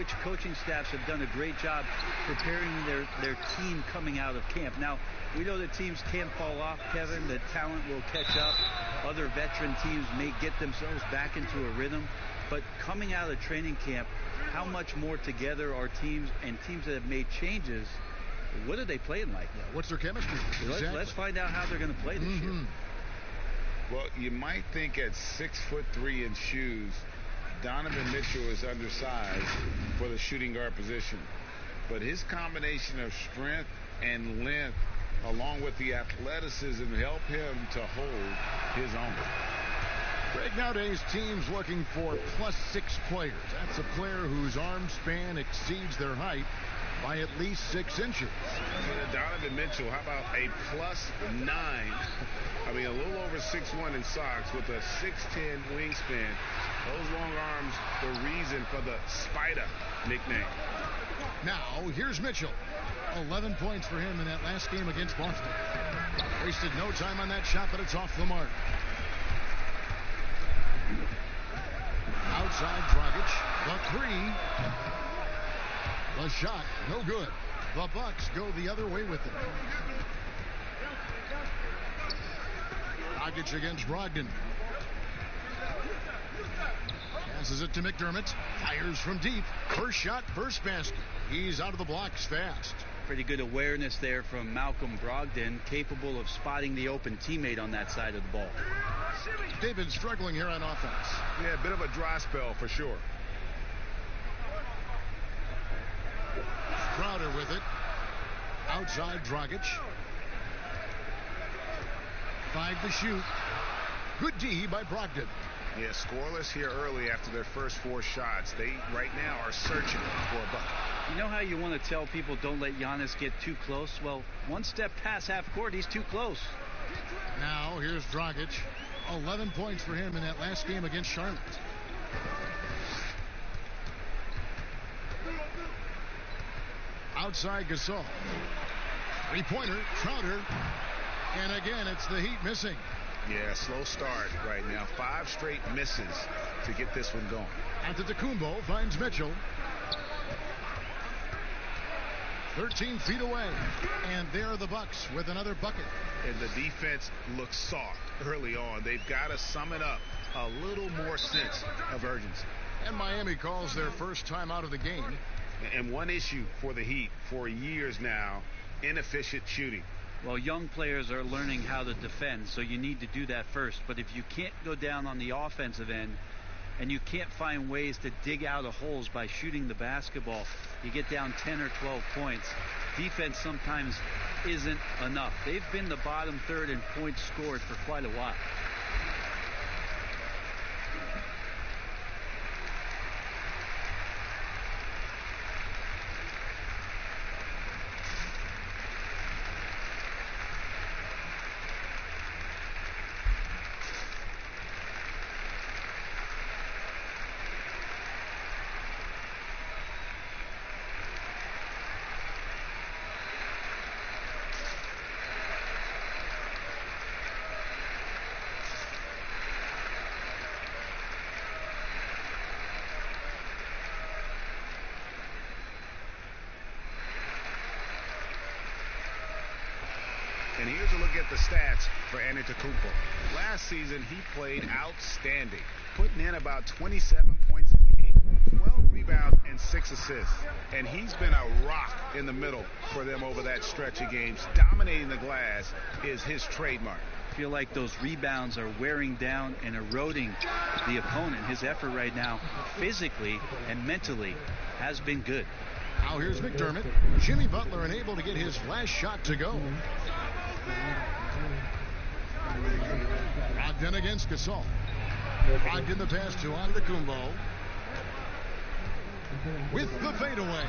which coaching staffs have done a great job preparing their team coming out of camp. Now, we know that teams can't fall off, Kevin. The talent will catch up. Other veteran teams may get themselves back into a rhythm. But coming out of training camp, how much more together are teams, and teams that have made changes, what are they playing like? Yeah, what's their chemistry? Exactly. Let's find out how they're going to play this year. Well, you might think at 6'3" in shoes, Donovan Mitchell is undersized for the shooting guard position. But his combination of strength and length, along with the athleticism, help him to hold his own. Greg, nowadays teams looking for +6 players. That's a player whose arm span exceeds their height by at least 6 inches. Donovan Mitchell, how about a +9? I mean, a little over 6'1" in socks with a 6'10" wingspan. Those long arms, the reason for the Spider nickname. Now, here's Mitchell. 11 points for him in that last game against Boston. Wasted no time on that shot, but it's off the mark. Outside Dragic, the 3. The shot, no good. The Bucks go the other way with it. Dragic against Brogdon. Passes it to McDermott. Fires from deep. First shot, first basket. He's out of the blocks fast. Pretty good awareness there from Malcolm Brogdon, capable of spotting the open teammate on that side of the ball. They've been struggling here on offense. Yeah, a bit of a dry spell for sure. Crowder with it. Outside Dragic. 5 to shoot. Good D by Brogdon. Yeah, scoreless here early after their first 4 shots. They right now are searching for a bucket. You know how you want to tell people don't let Giannis get too close? Well, one step past half court, he's too close. Now here's Dragic. 11 points for him in that last game against Charlotte. Outside Gasol. 3-pointer, Crowder. And again, it's the Heat missing. Yeah, slow start right now. 5 straight misses to get this one going. Antetokounmpo finds Mitchell. 13 feet away. And there are the Bucks with another bucket. And the defense looks soft early on. They've got to sum it up. A little more sense of urgency. And Miami calls their first time out of the game. And one issue for the Heat for years now, inefficient shooting. Well, young players are learning how to defend, so you need to do that first. But if you can't go down on the offensive end and you can't find ways to dig out of holes by shooting the basketball, you get down 10 or 12 points. Defense sometimes isn't enough. They've been the bottom third in points scored for quite a while. And here's a look at the stats for Antetokounmpo. Last season, he played outstanding, putting in about 27 points a game, 12 rebounds, and 6 assists. And he's been a rock in the middle for them over that stretch of games. Dominating the glass is his trademark. I feel like those rebounds are wearing down and eroding the opponent. His effort right now, physically and mentally, has been good. Now here's McDermott. Jimmy Butler unable to get his last shot to go. Brogdon against Gasol. Brogdon the pass to Antetokounmpo. With the fadeaway.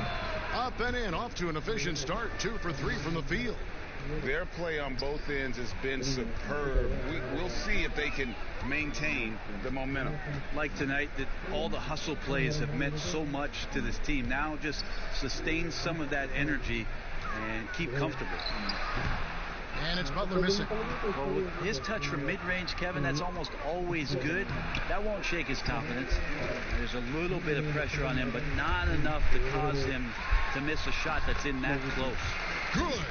Up and in, off to an efficient start. 2 for 3 from the field. Their play on both ends has been superb. We'll see if they can maintain the momentum. Like tonight, that all the hustle plays have meant so much to this team. Now just sustain some of that energy and keep comfortable. And it's Butler missing. Well, with his touch from mid-range, Kevin, that's almost always good. That won't shake his confidence. There's a little bit of pressure on him, but not enough to cause him to miss a shot that's in that close. Good.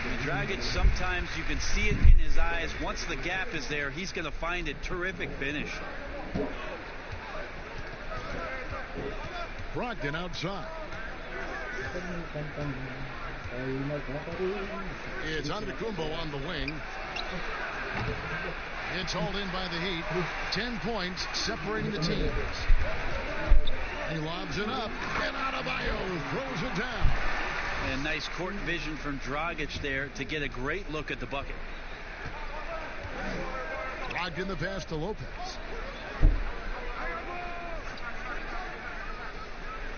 And Dragic, sometimes you can see it in his eyes. Once the gap is there, he's going to find it. Terrific finish. Brogdon outside. It's Antetokounmpo on the wing. It's hauled in by the Heat. 10 points separating the teams. He lobs it up, and Adebayo throws it down. And nice court vision from Dragic there to get a great look at the bucket. Brogdon the pass to Lopez.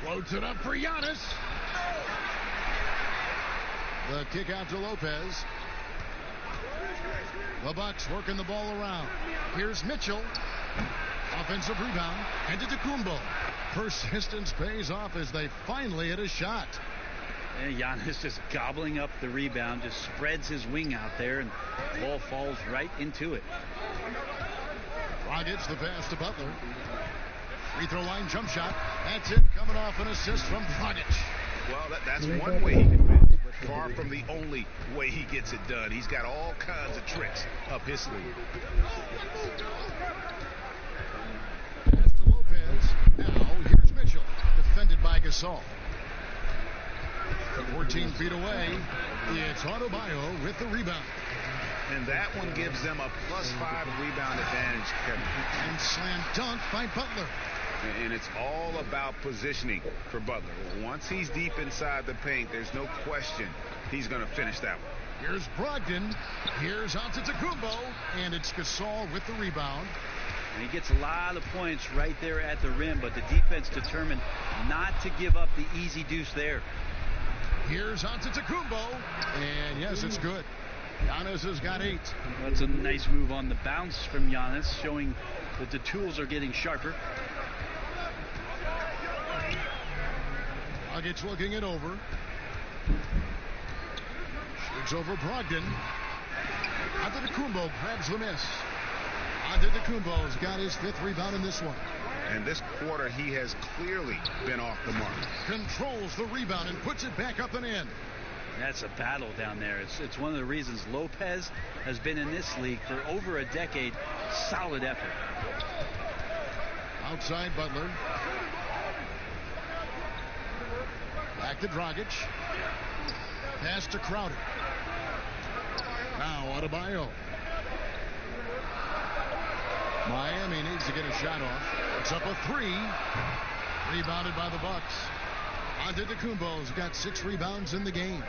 Floats it up for Giannis. The kick out to Lopez. The Bucks working the ball around. Here's Mitchell. Offensive rebound. And to Antetokounmpo. Persistence pays off as they finally hit a shot. And Giannis just gobbling up the rebound, just spreads his wing out there, and the ball falls right into it. Dragic the pass to Butler. Free throw line jump shot. That's it, coming off an assist from Dragic. Well, that's one way he can finish, but far from the only way he gets it done. He's got all kinds of tricks up his sleeve. Pass to Lopez. Now here's Mitchell, defended by Gasol. 14 feet away, it's Adebayo with the rebound. And that one gives them a +5 rebound advantage, Kevin. And slam dunk by Butler. And it's all about positioning for Butler. Once he's deep inside the paint, there's no question he's going to finish that one. Here's Brogdon. Here's Antetokounmpo. And it's Gasol with the rebound. And he gets a lot of points right there at the rim, but the defense determined not to give up the easy deuce there. Here's Antetokounmpo. And yes, it's good. Giannis has got 8. That's a nice move on the bounce from Giannis, showing that the tools are getting sharper. Dragic looking it over. Shoots over Brogdon. Antetokounmpo grabs the miss. Antetokounmpo's got his 5th rebound in this one. And this quarter, he has clearly been off the mark. Controls the rebound and puts it back up and in. That's a battle down there. It's one of the reasons Lopez has been in this league for over a decade. Solid effort. Outside Butler. Back to Dragic. Pass to Crowder. Now Adebayo. Miami needs to get a shot off. It's up a 3. Rebounded by the Bucks. Antetokounmpo's got 6 rebounds in the game.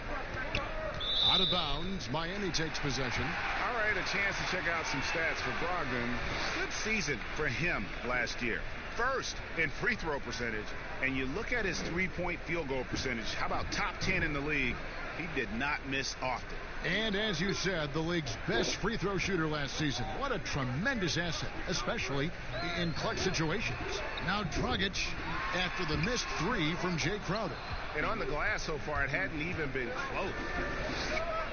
Out of bounds. Miami takes possession. All right, a chance to check out some stats for Brogdon. Good season for him last year. First in free throw percentage, and you look at his 3-point field goal percentage. How about top 10 in the league? He did not miss often. And as you said, the league's best free throw shooter last season. What a tremendous asset, especially in clutch situations. Now Dragic after the missed 3 from Jay Crowder. And on the glass so far, it hadn't even been close.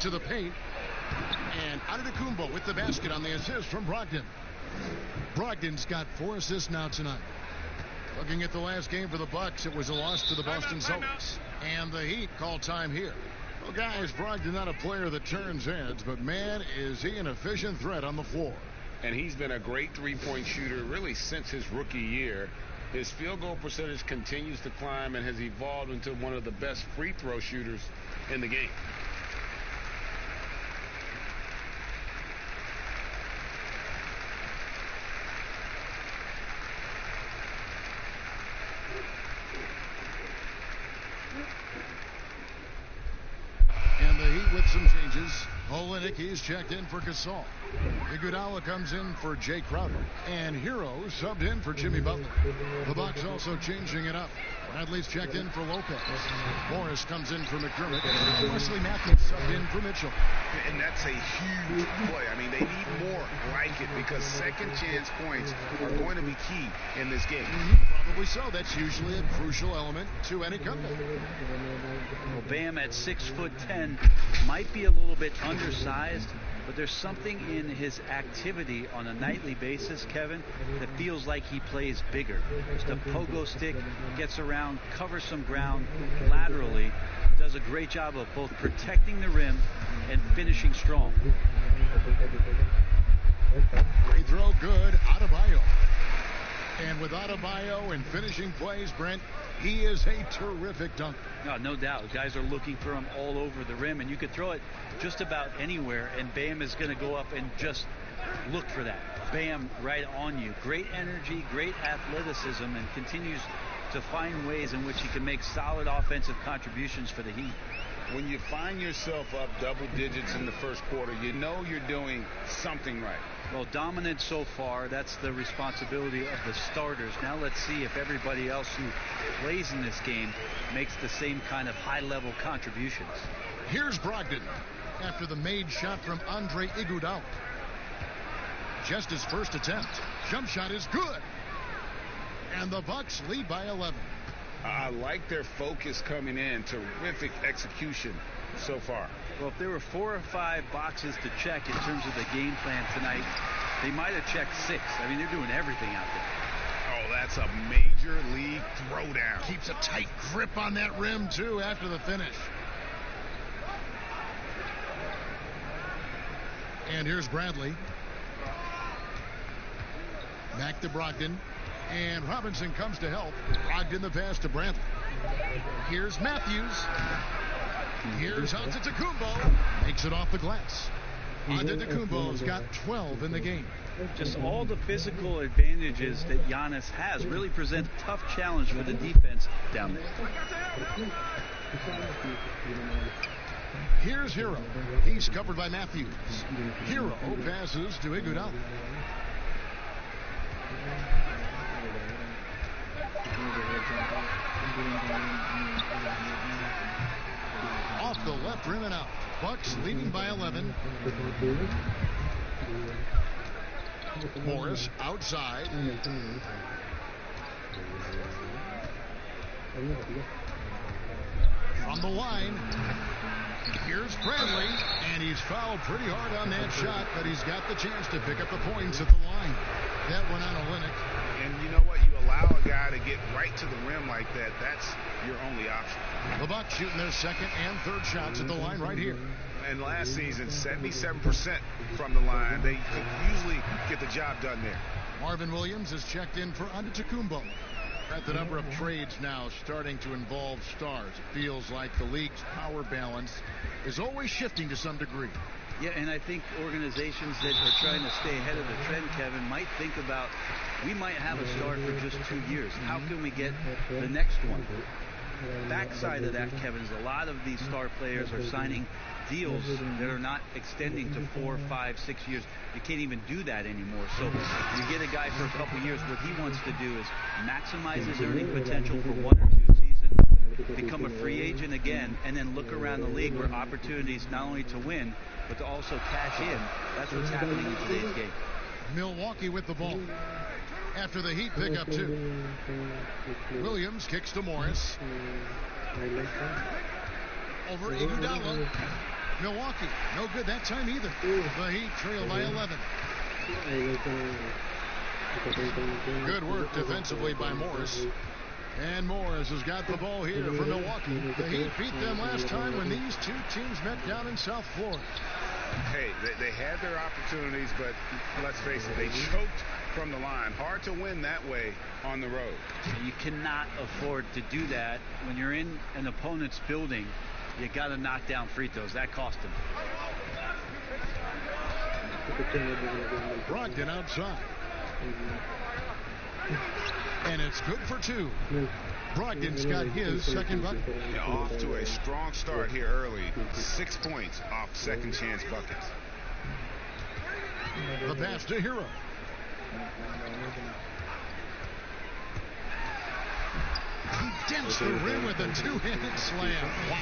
To the paint. And Antetokounmpo with the basket on the assist from Brogdon. Brogdon's got 4 assists now tonight. Looking at the last game for the Bucks, it was a loss to the Boston Celtics. And the Heat call time here. Well, guys, Brogdon not a player that turns heads, but man, is he an efficient threat on the floor. And he's been a great 3-point shooter really since his rookie year. His field goal percentage continues to climb and has evolved into one of the best free throw shooters in the game. And the Heat with some changes. Olenek, he's checked in for Gasol. Iguodala comes in for Jay Crowder. And Hero subbed in for Jimmy Butler. The Bucks also changing it up. Bradley's checked in for Lopez. Morris comes in for McDermott. Wesley Matthews subbed in for Mitchell. And that's a huge play. I mean, they need more like it because second chance points are going to be key in this game. Probably so. That's usually a crucial element to any comeback. Well, Bam at 6'10" might be a little bit undersized, but there's something in his activity on a nightly basis, Kevin, that feels like he plays bigger. Just a pogo stick, gets around, covers some ground laterally, does a great job of both protecting the rim and finishing strong. Free throw good, Adebayo. And with Adebayo and finishing plays, Brent, he is a terrific dunker. No doubt. Guys are looking for him all over the rim, and you could throw it just about anywhere, and Bam is going to go up and just look for that. Bam right on you. Great energy, great athleticism, and continues to find ways in which he can make solid offensive contributions for the Heat. When you find yourself up double digits in the first quarter, you know you're doing something right. Well, dominant so far. That's the responsibility of the starters. Now let's see if everybody else who plays in this game makes the same kind of high-level contributions. Here's Brogdon after the made shot from Andre Iguodala. Just his first attempt. Jump shot is good. And the Bucks lead by 11. I like their focus coming in. Terrific execution so far. Well, if there were 4 or 5 boxes to check in terms of the game plan tonight, they might have checked 6. I mean, they're doing everything out there. Oh, that's a major league throwdown. Keeps a tight grip on that rim, too, after the finish. And here's Bradley. Back to Brogdon. And Robinson comes to help. Brogdon the pass to Bradley. Here's Matthews. Here's Antetokounmpo. Makes it off the glass. Antetokounmpo's got 12 in the game. Just all the physical advantages that Giannis has really present a tough challenge for the defense down there. Here's Hero. He's covered by Matthews. Hero passes to Iguodala. Off the left rim and out. Bucks leading by 11. Morris outside. From the line. Here's Bradley, and he's fouled pretty hard on that shot, but he's got the chance to pick up the points at the line. That went on Olynyk. And you know what? You allow a guy to get right to the rim like that. That's your only option. The Bucks shooting their second and third shots at the line right here. And last season, 77% from the line. They could usually get the job done there. Marvin Williams is checked in for Antetokounmpo. At the number of trades now starting to involve stars. It feels like the league's power balance is always shifting to some degree. Yeah, and I think organizations that are trying to stay ahead of the trend, Kevin, might think about, we might have a star for just 2 years. How can we get the next one? Backside of that, Kevin, is a lot of these star players are signing deals that are not extending to 4, 5, 6 years. You can't even do that anymore. So you get a guy for a couple years. What he wants to do is maximize his earning potential for 1 or 2 seasons, become a free agent again, and then look around the league where opportunities not only to win, but to also cash in. That's what's happening in today's game. Milwaukee with the ball. After the Heat pick up 2. Williams kicks to Morris. Over Iguodala. Milwaukee, no good that time either. The Heat trail by 11. Good work defensively by Morris. And Morris has got the ball here for Milwaukee. The Heat beat them last time when these 2 teams met down in South Florida. Hey, they had their opportunities, but let's face it, they choked from the line. Hard to win that way on the road. You cannot afford to do that when you're in an opponent's building. You got to knock down free throws. That cost him. Brogdon outside. And it's good for 2. Brogdon's got his second bucket. Yeah, off to a strong start here early. 6 points off second chance buckets. The pass to Hero. Deep dents the rim with a two-handed slam. Wow.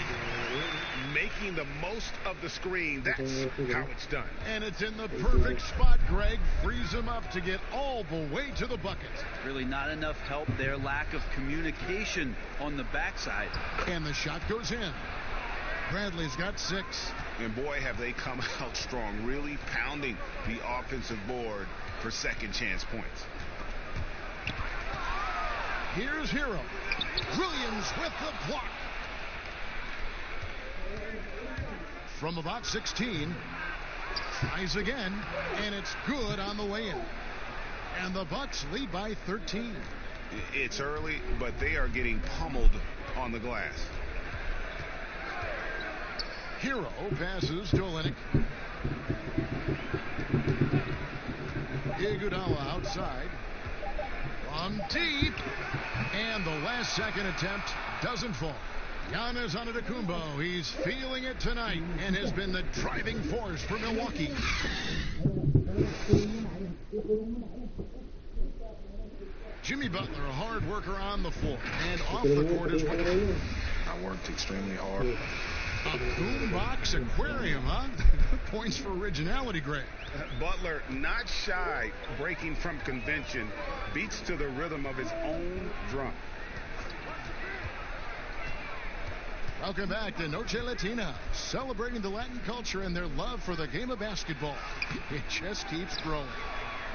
Making the most of the screen. That's how it's done. And it's in the perfect spot, Greg. Frees him up to get all the way to the bucket. Really not enough help there. Lack of communication on the backside. And the shot goes in. Bradley's got 6. And boy, have they come out strong, really pounding the offensive board for second chance points. Here's Hero. Williams with the block. From about 16, tries again, and it's good on the way in. And the Bucks lead by 13. It's early, but they are getting pummeled on the glass. Hero passes to Olynyk. Iguodala outside. From deep. And the last second attempt doesn't fall. Giannis Antetokounmpo, he's feeling it tonight and has been the driving force for Milwaukee. Jimmy Butler, a hard worker on the floor and off the court as well. I worked extremely hard. A boombox aquarium, huh? Points for originality, Greg. Butler, not shy, breaking from convention, beats to the rhythm of his own drum. Welcome back to Noche Latina, celebrating the Latin culture and their love for the game of basketball. It just keeps growing.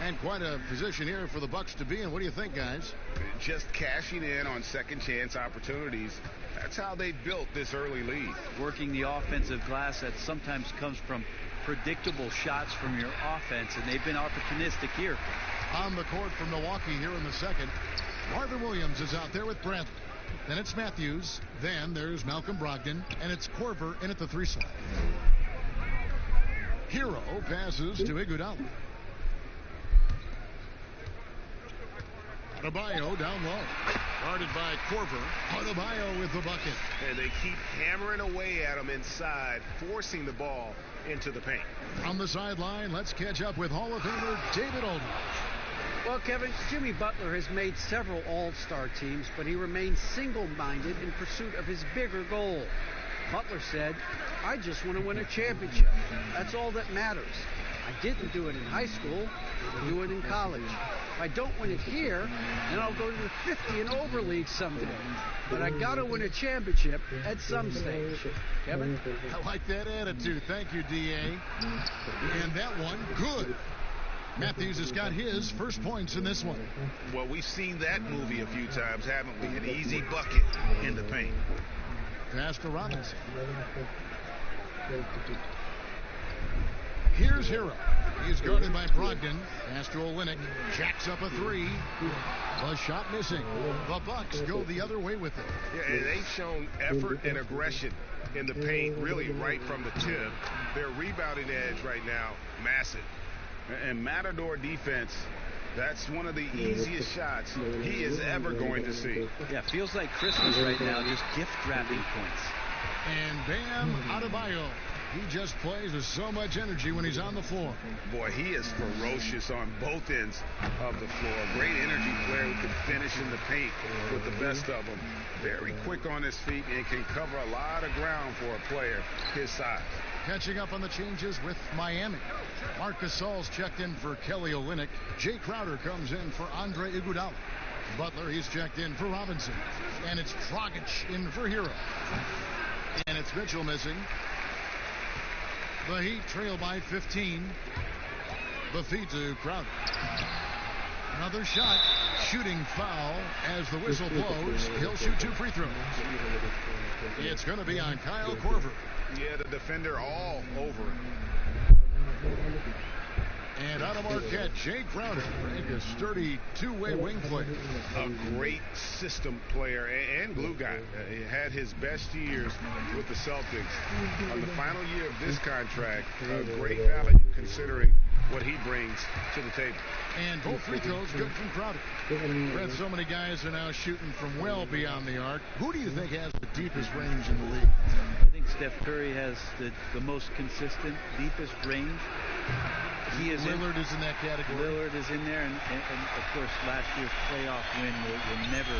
And quite a position here for the Bucks to be in. What do you think, guys? Just cashing in on second chance opportunities. That's how they built this early lead. Working the offensive glass, that sometimes comes from predictable shots from your offense, and they've been opportunistic here. On the court for Milwaukee here in the second, Marvin Williams is out there with Bradley. Then it's Matthews. Then there's Malcolm Brogdon. And it's Korver in at the 3 slot. Hero passes to Iguodala. Adebayo down low. Guarded by Korver. Adebayo with the bucket. And they keep hammering away at him inside, forcing the ball into the paint. From the sideline, let's catch up with Hall of Famer David Aldridge. Well, Kevin, Jimmy Butler has made several all-star teams, but he remains single-minded in pursuit of his bigger goal. Butler said, "I just want to win a championship. That's all that matters. I didn't do it in high school. I'll do it in college. If I don't win it here, then I'll go to the 50 and over league someday. But I got to win a championship at some stage." Kevin? I like that attitude. Thank you, D.A. And that one, good. Matthews has got his first points in this one. Well, we've seen that movie a few times, haven't we? An easy bucket in the paint. Pass to Robinson. Here's Hero. He's guarded by Brogdon. Pass to Olynyk. Jacks up a 3. The shot missing. The Bucks go the other way with it. Yeah, and they've shown effort and aggression in the paint, really right from the tip. Their rebounding edge right now, massive. And Matador defense, that's one of the easiest shots he is ever going to see. Yeah, feels like Christmas right now, just gift wrapping points. And Bam Adebayo. He just plays with so much energy when he's on the floor. Boy, he is ferocious on both ends of the floor. Great energy player who can finish in the paint with the best of them. Very quick on his feet and can cover a lot of ground for a player his size. Catching up on the changes with Miami. Marc Gasol's checked in for Kelly Olynyk. Jay Crowder comes in for Andre Iguodala. Butler, he's checked in for Robinson. And it's Dragic in for Hero. And it's Mitchell missing. The Heat trail by 15. The feed to Crowder. Another shot. Shooting foul as the whistle blows. He'll shoot 2 free throws. It's going to be on Kyle Korver. Yeah, the defender all over him. And out of Marquette, Jay Crowder, a sturdy two-way wing player. A great system player and glue guy. He had his best years with the Celtics. On the final year of this contract, a great value considering what he brings to the table. And both free throws good from Crowder. Fred, so many guys are now shooting from well beyond the arc. Who do you think has the deepest range in the league? I think Steph Curry has the most consistent, deepest range. He is Lillard is in that category. Lillard is in there, and of course last year's playoff win will never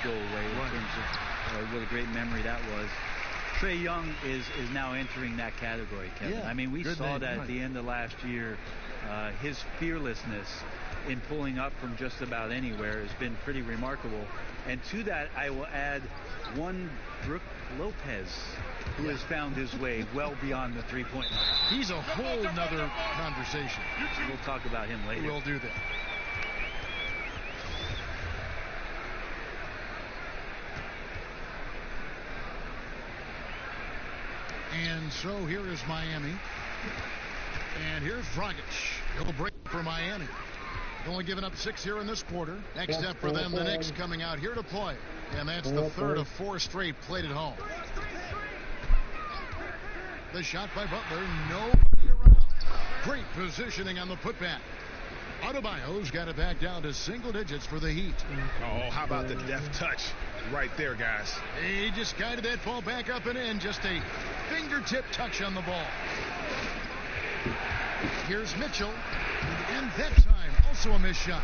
go away in terms of what a great memory that was. Trae Young is now entering that category, Kevin. Yeah, I mean, we saw name, that right. at the end of last year. His fearlessness in pulling up from just about anywhere has been pretty remarkable. And to that, I will add one Brook Lopez, who has found his way well beyond the three-point line. He's a whole nother conversation. We'll talk about him later. We'll do that. And so here is Miami. And here's Dragic. He'll break for Miami. Only giving up 6 here in this quarter. Next step for them, the Knicks coming out here to play. And that's the third of 4 straight played at home. The shot by Butler. Nobody around. Great positioning on the putback. Adebayo's got it back down to single digits for the Heat. Oh, how about the deft touch right there, guys? He just guided that ball back up and in. Just a fingertip touch on the ball. Here's Mitchell. And that time, also a missed shot.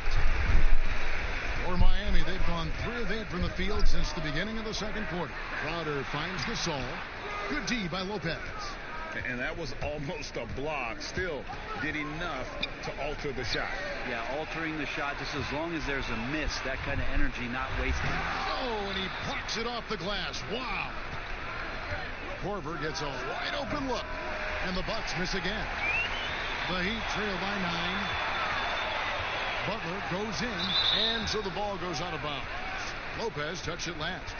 For Miami, they've gone 3 of 8 from the field since the beginning of the second quarter. Crowder finds Gasol. Good D by Lopez. And that was almost a block. Still did enough to alter the shot. Yeah, altering the shot just as long as there's a miss. That kind of energy not wasted. Oh, and he blocks it off the glass. Wow. Korver gets a wide open look. And the Bucks miss again. The Heat trail by 9. Butler goes in, and so the ball goes out of bounds. Lopez touched it last.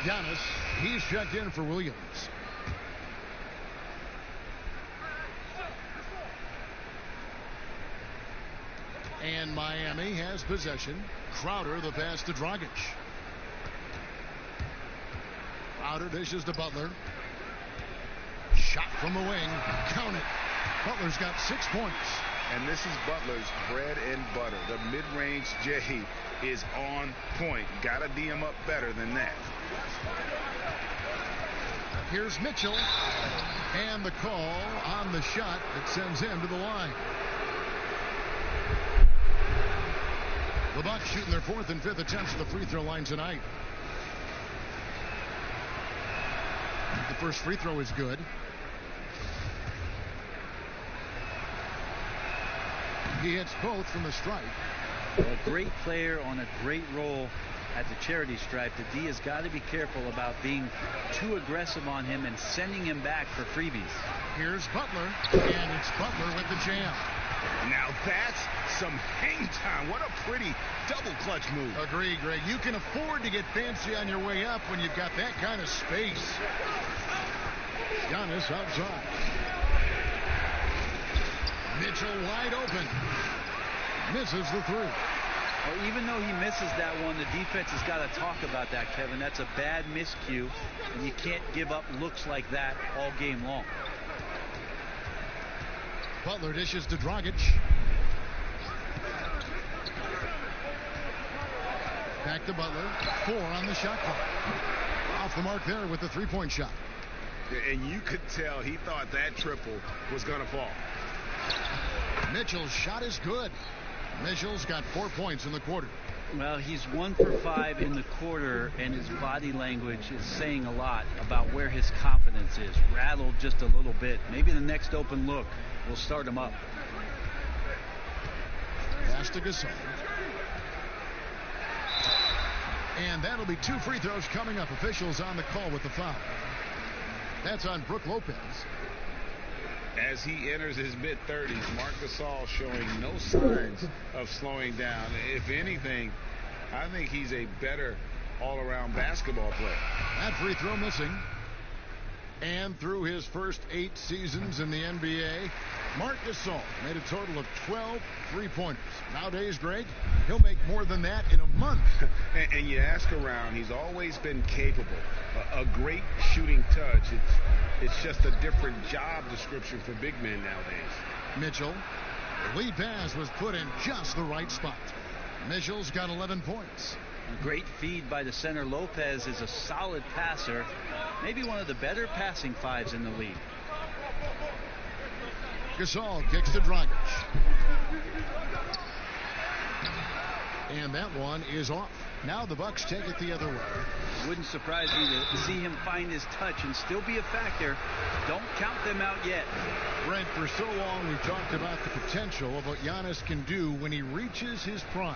Giannis, he's checked in for Williams. And Miami has possession. Crowder the pass to Dragic. Crowder dishes to Butler. Shot from the wing. Count it. Butler's got 6 points. And this is Butler's bread and butter. The mid-range J is on point. Got to D him up better than that. Here's Mitchell. And the call on the shot that sends him to the line. The Bucks shooting their 4th and 5th attempts at the free throw line tonight. The first free throw is good. He hits both from the stripe. A great player on a great role at the charity stripe. The D has got to be careful about being too aggressive on him and sending him back for freebies. Here's Butler, and it's Butler with the jam. Now that's some hang time. What a pretty double clutch move. Agree, Greg. You can afford to get fancy on your way up when you've got that kind of space. Giannis outside. Mitchell wide open. Misses the 3. Well, even though he misses that one, the defense has got to talk about that, Kevin. That's a bad miscue, and you can't give up looks like that all game long. Butler dishes to Dragic. Back to Butler. 4 on the shot clock. Off the mark there with the 3-point shot. And you could tell he thought that triple was going to fall. Mitchell's shot is good. Mitchell's got 4 points in the quarter. Well, he's 1 for 5 in the quarter, and his body language is saying a lot about where his confidence is. Rattled just a little bit. Maybe the next open look will start him up. Pass to Gasol. And that'll be 2 free throws coming up. Officials on the call with the foul. That's on Brook Lopez. As he enters his mid-30s, Marc Gasol showing no signs of slowing down. If anything, I think he's a better all-around basketball player. That free throw missing. And through his first 8 seasons in the NBA, Marc Gasol made a total of 12 three-pointers. Nowadays, Greg, he'll make more than that in a month. And you ask around, he's always been capable. A great shooting touch. It's just a different job description for big men nowadays. Mitchell, the lead pass was put in just the right spot. Mitchell's got 11 points. A great feed by the center. Lopez is a solid passer. Maybe one of the better passing 5s in the league. Gasol kicks to Dragic. And that one is off. Now the Bucks take it the other way. Wouldn't surprise me to see him find his touch and still be a factor. Don't count them out yet. Brent, for so long we've talked about the potential of what Giannis can do when he reaches his prime.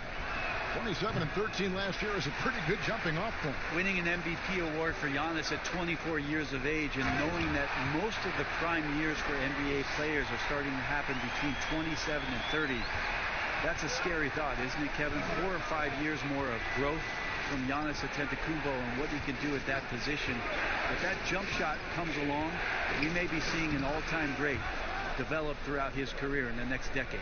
27 and 13 last year is a pretty good jumping off point. Winning an MVP award for Giannis at 24 years of age and knowing that most of the prime years for NBA players are starting to happen between 27 and 30. That's a scary thought, isn't it, Kevin? 4 or 5 years more of growth from Giannis Antetokounmpo and what he can do at that position. If that jump shot comes along, we may be seeing an all-time great develop throughout his career in the next decade.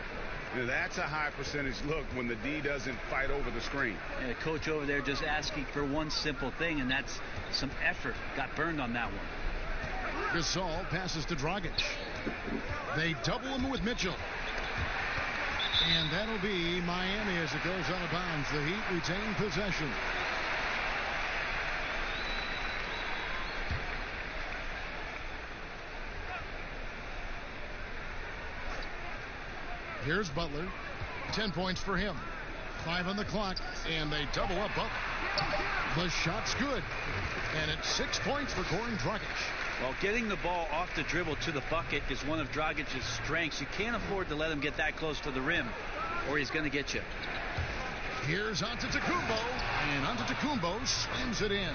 That's a high percentage look when the D doesn't fight over the screen. And the coach over there just asking for one simple thing, and that's some effort. Got burned on that one. Gasol passes to Dragic. They double him with Mitchell. And that'll be Miami as it goes out of bounds. The Heat retain possession. Here's Butler. 10 points for him. 5 on the clock. And they double up Butler. The shot's good. And it's 6 points for Goran Dragic. Well, getting the ball off the dribble to the bucket is one of Dragic's strengths. You can't afford to let him get that close to the rim, or he's going to get you. Here's Antetokounmpo, and Antetokounmpo slams it in.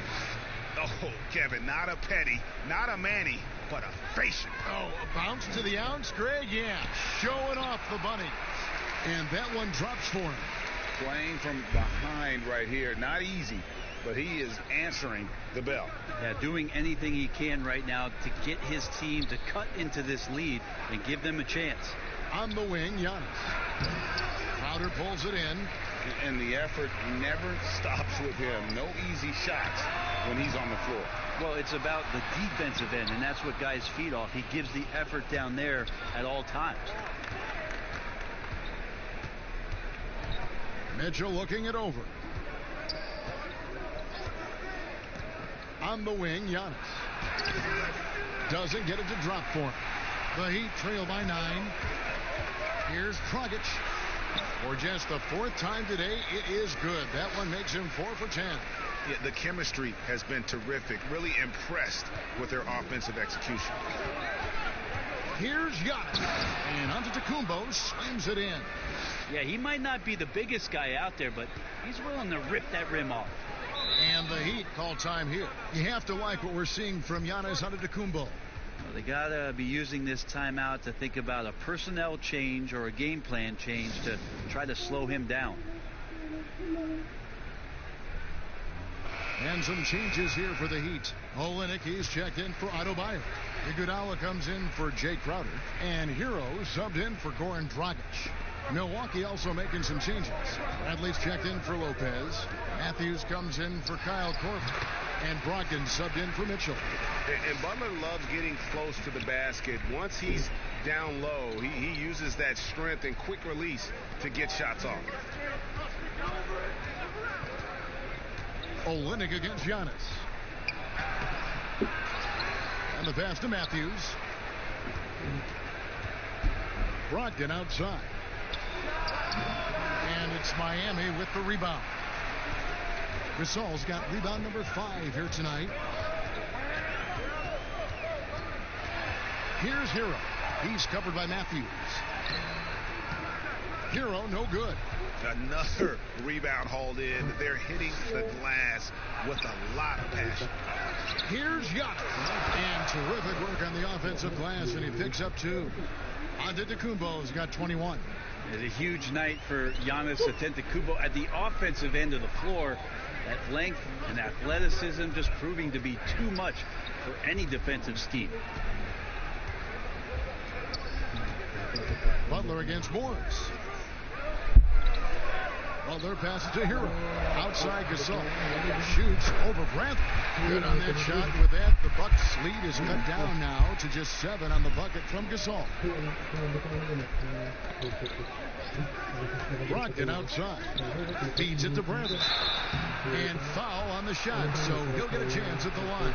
Oh, Kevin, not a Petty, not a Manny, but a facial. Oh, a bounce to the outs, Greg? Yeah, showing off the bunny. And that one drops for him. Playing from behind right here, not easy, but he is answering the bell. Yeah, doing anything he can right now to get his team to cut into this lead and give them a chance. On the wing, Giannis. Crowder pulls it in. And the effort never stops with him. No easy shots when he's on the floor. Well, it's about the defensive end, and that's what guys feed off. He gives the effort down there at all times. Mitchell looking it over. On the wing, Giannis. Doesn't get it to drop for him. The Heat trail by 9. Here's Dragic. For just the 4th time today, it is good. That one makes him 4 for 10. Yeah, the chemistry has been terrific. Really impressed with their offensive execution. Here's Giannis. And Antetokounmpo slams it in. Yeah, he might not be the biggest guy out there, but he's willing to rip that rim off. And the Heat call time here. You have to like what we're seeing from Giannis Antetokounmpo. Well, they got to be using this timeout to think about a personnel change or a game plan change to try to slow him down. And some changes here for the Heat. Olynyk, he's checked in for Adebayo. Iguodala comes in for Jay Crowder. And Hero subbed in for Goran Dragic. Milwaukee also making some changes. Bradley's checked in for Lopez. Matthews comes in for Kyle Korver. And Brogdon subbed in for Mitchell. And Butler loves getting close to the basket. Once he's down low, he uses that strength and quick release to get shots off. Olynyk against Giannis. And the pass to Matthews. Brogdon outside. And it's Miami with the rebound. Gasol's got rebound number 5 here tonight. Here's Hero. He's covered by Matthews. Hero, no good. Another rebound hauled in. They're hitting the glass with a lot of passion. Here's Giannis. And terrific work on the offensive glass, and he picks up 2. Antetokounmpo's got 21. It's a huge night for Giannis Antetokounmpo at the offensive end of the floor. That length and athleticism just proving to be too much for any defensive scheme. Butler against Morris. Butler passes to Hero. Outside Gasol. Shoots over Brandt. Good on that shot. With that, the Bucks lead is cut down now to just 7 on the bucket from Gasol. Brogdon outside. Feeds it to Brandt. And foul on the shot, so he'll get a chance at the line.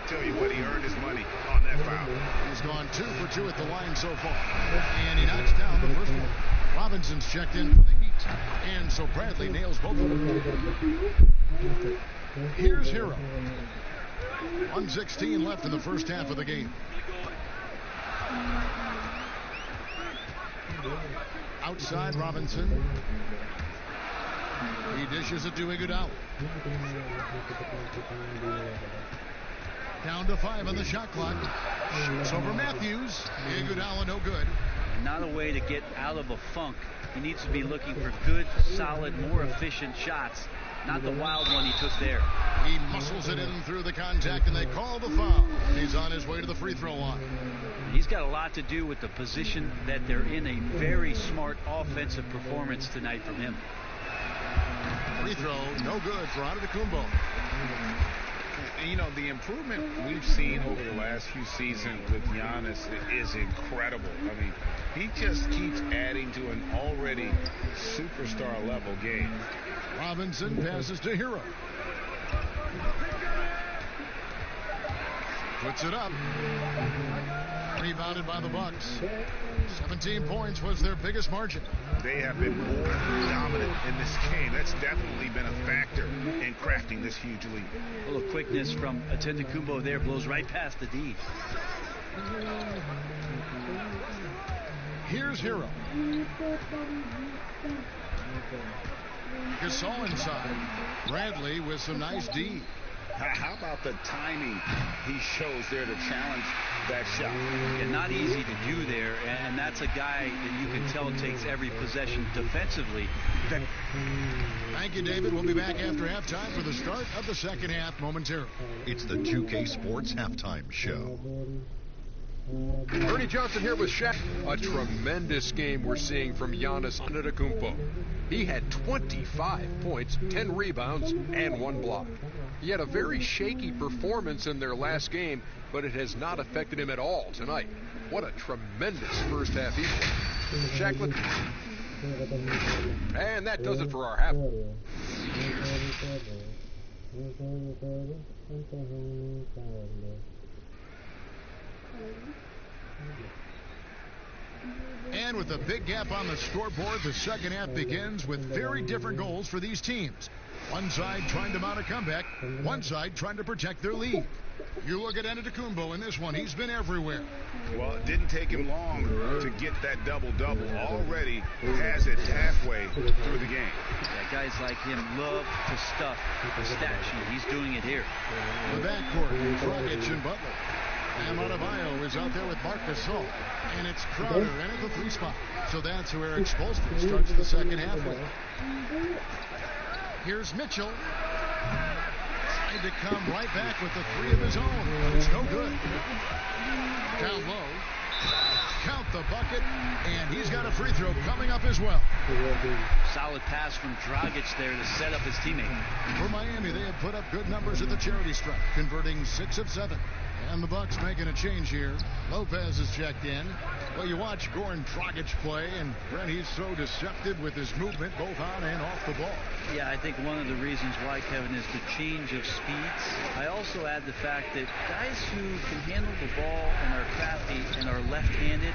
tell you what, he earned his money on that foul. He's gone 2 for 2 at the line so far. And he knocks down the first one. Robinson's checked in for the Heat. And so Bradley nails both of them. Here's Hero. 1:16 left in the first half of the game. Outside Robinson. He dishes it to Iguodala. Down to 5 on the shot clock. Shoots over Matthews. Iguodala no good. Not a way to get out of a funk. He needs to be looking for good, solid, more efficient shots. Not the wild one he took there. He muscles it in through the contact, and they call the foul. He's on his way to the free throw line. He's got a lot to do with the position that they're in. A very smart offensive performance tonight from him. Free throw, no good for Antetokounmpo. And, you know, the improvement we've seen over the last few seasons with Giannis is incredible. I mean, he just keeps adding to an already superstar level game. Robinson passes to Hero. Puts it up. Rebounded by the Bucks. 17 points was their biggest margin. They have been more dominant in this game. That's definitely been a factor in crafting this huge lead. A little quickness from Antetokounmpo there, blows right past the D. Here's Hero. Gasol inside. Bradley with some nice D. How about the timing he shows there to challenge that shot? And not easy to do there, and that's a guy that you can tell takes every possession defensively. Thank you, David. We'll be back after halftime for the start of the second half momentarily. It's the 2K Sports Halftime Show. Ernie Johnson here with Shaq. A tremendous game we're seeing from Giannis Antetokounmpo. He had 25 points, 10 rebounds, and 1 block. He had a very shaky performance in their last game, but it has not affected him at all tonight. What a tremendous first half evening. Shaq, and that does it for our half. And with a big gap on the scoreboard, the second half begins with very different goals for these teams. One side trying to mount a comeback, one side trying to protect their lead. You look at Antetokounmpo in this one. He's been everywhere. Well, it didn't take him long to get that double-double. Already has it halfway through the game. Yeah, guys like him love to stuff the stat sheet. He's doing it here. The backcourt, Dragic and Butler. And Adebayo is out there with Marc Gasol. And it's Crowder in at the 3 spot. So that's who Eric Spoelstra starts the second half with. Here's Mitchell. Tried to come right back with the 3 of his own, but it's no good. Down low. Count the bucket, and he's got a free throw coming up as well. Solid pass from Dragic there to set up his teammate. For Miami, they have put up good numbers at the charity stripe, converting 6 of 7. And the Bucks making a change here. Lopez is checked in. Well, you watch Goran Dragic play, and Brent, he's so deceptive with his movement, both on and off the ball. Yeah, I think one of the reasons why, Kevin, is the change of speeds. I also add the fact that guys who can handle the ball and are crafty and are left-handed,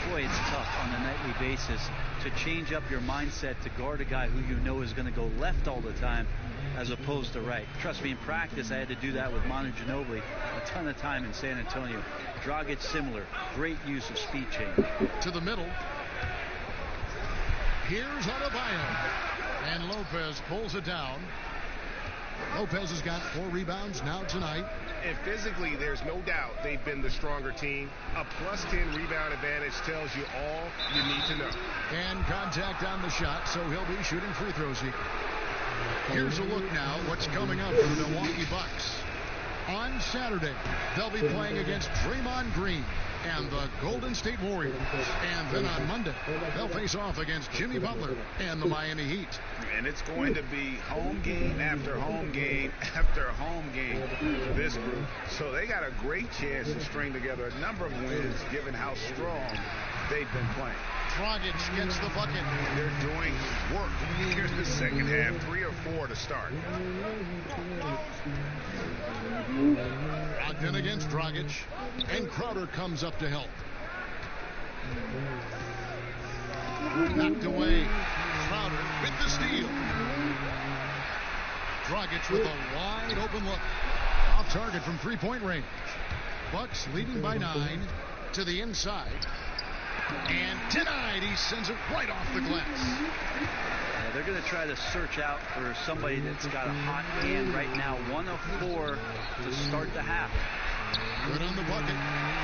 boy, it's tough on a nightly basis to change up your mindset to guard a guy who you know is going to go left all the time as opposed to right. Trust me, in practice, I had to do that with Manu Ginobili a ton of time in San Antonio. Dragic similar. Great use of speed change. To the middle. Here's Adebayo. And Lopez pulls it down. Lopez has got 4 rebounds now tonight. And physically, there's no doubt they've been the stronger team. A plus 10 rebound advantage tells you all you need to know. And contact on the shot, so he'll be shooting free throws here. Here's a look now what's coming up for the Milwaukee Bucks. On Saturday, they'll be playing against Draymond Green and the Golden State Warriors. And then on Monday, they'll face off against Jimmy Butler and the Miami Heat. And it's going to be home game after home game after home game for this group. So they got a great chance to string together a number of wins given how strong they've been playing. Dragic gets the bucket. They're doing work here in the second half. 3 or 4 to start. Brogdon against Dragic. And Crowder comes up to help. Knocked away. Crowder with the steal. Dragic with a wide open look. Off target from three-point range. Bucks leading by 9 to the inside. And denied. He sends it right off the glass. They're going to try to search out for somebody that's got a hot hand right now. 1 of 4 to start the half. Good on the bucket.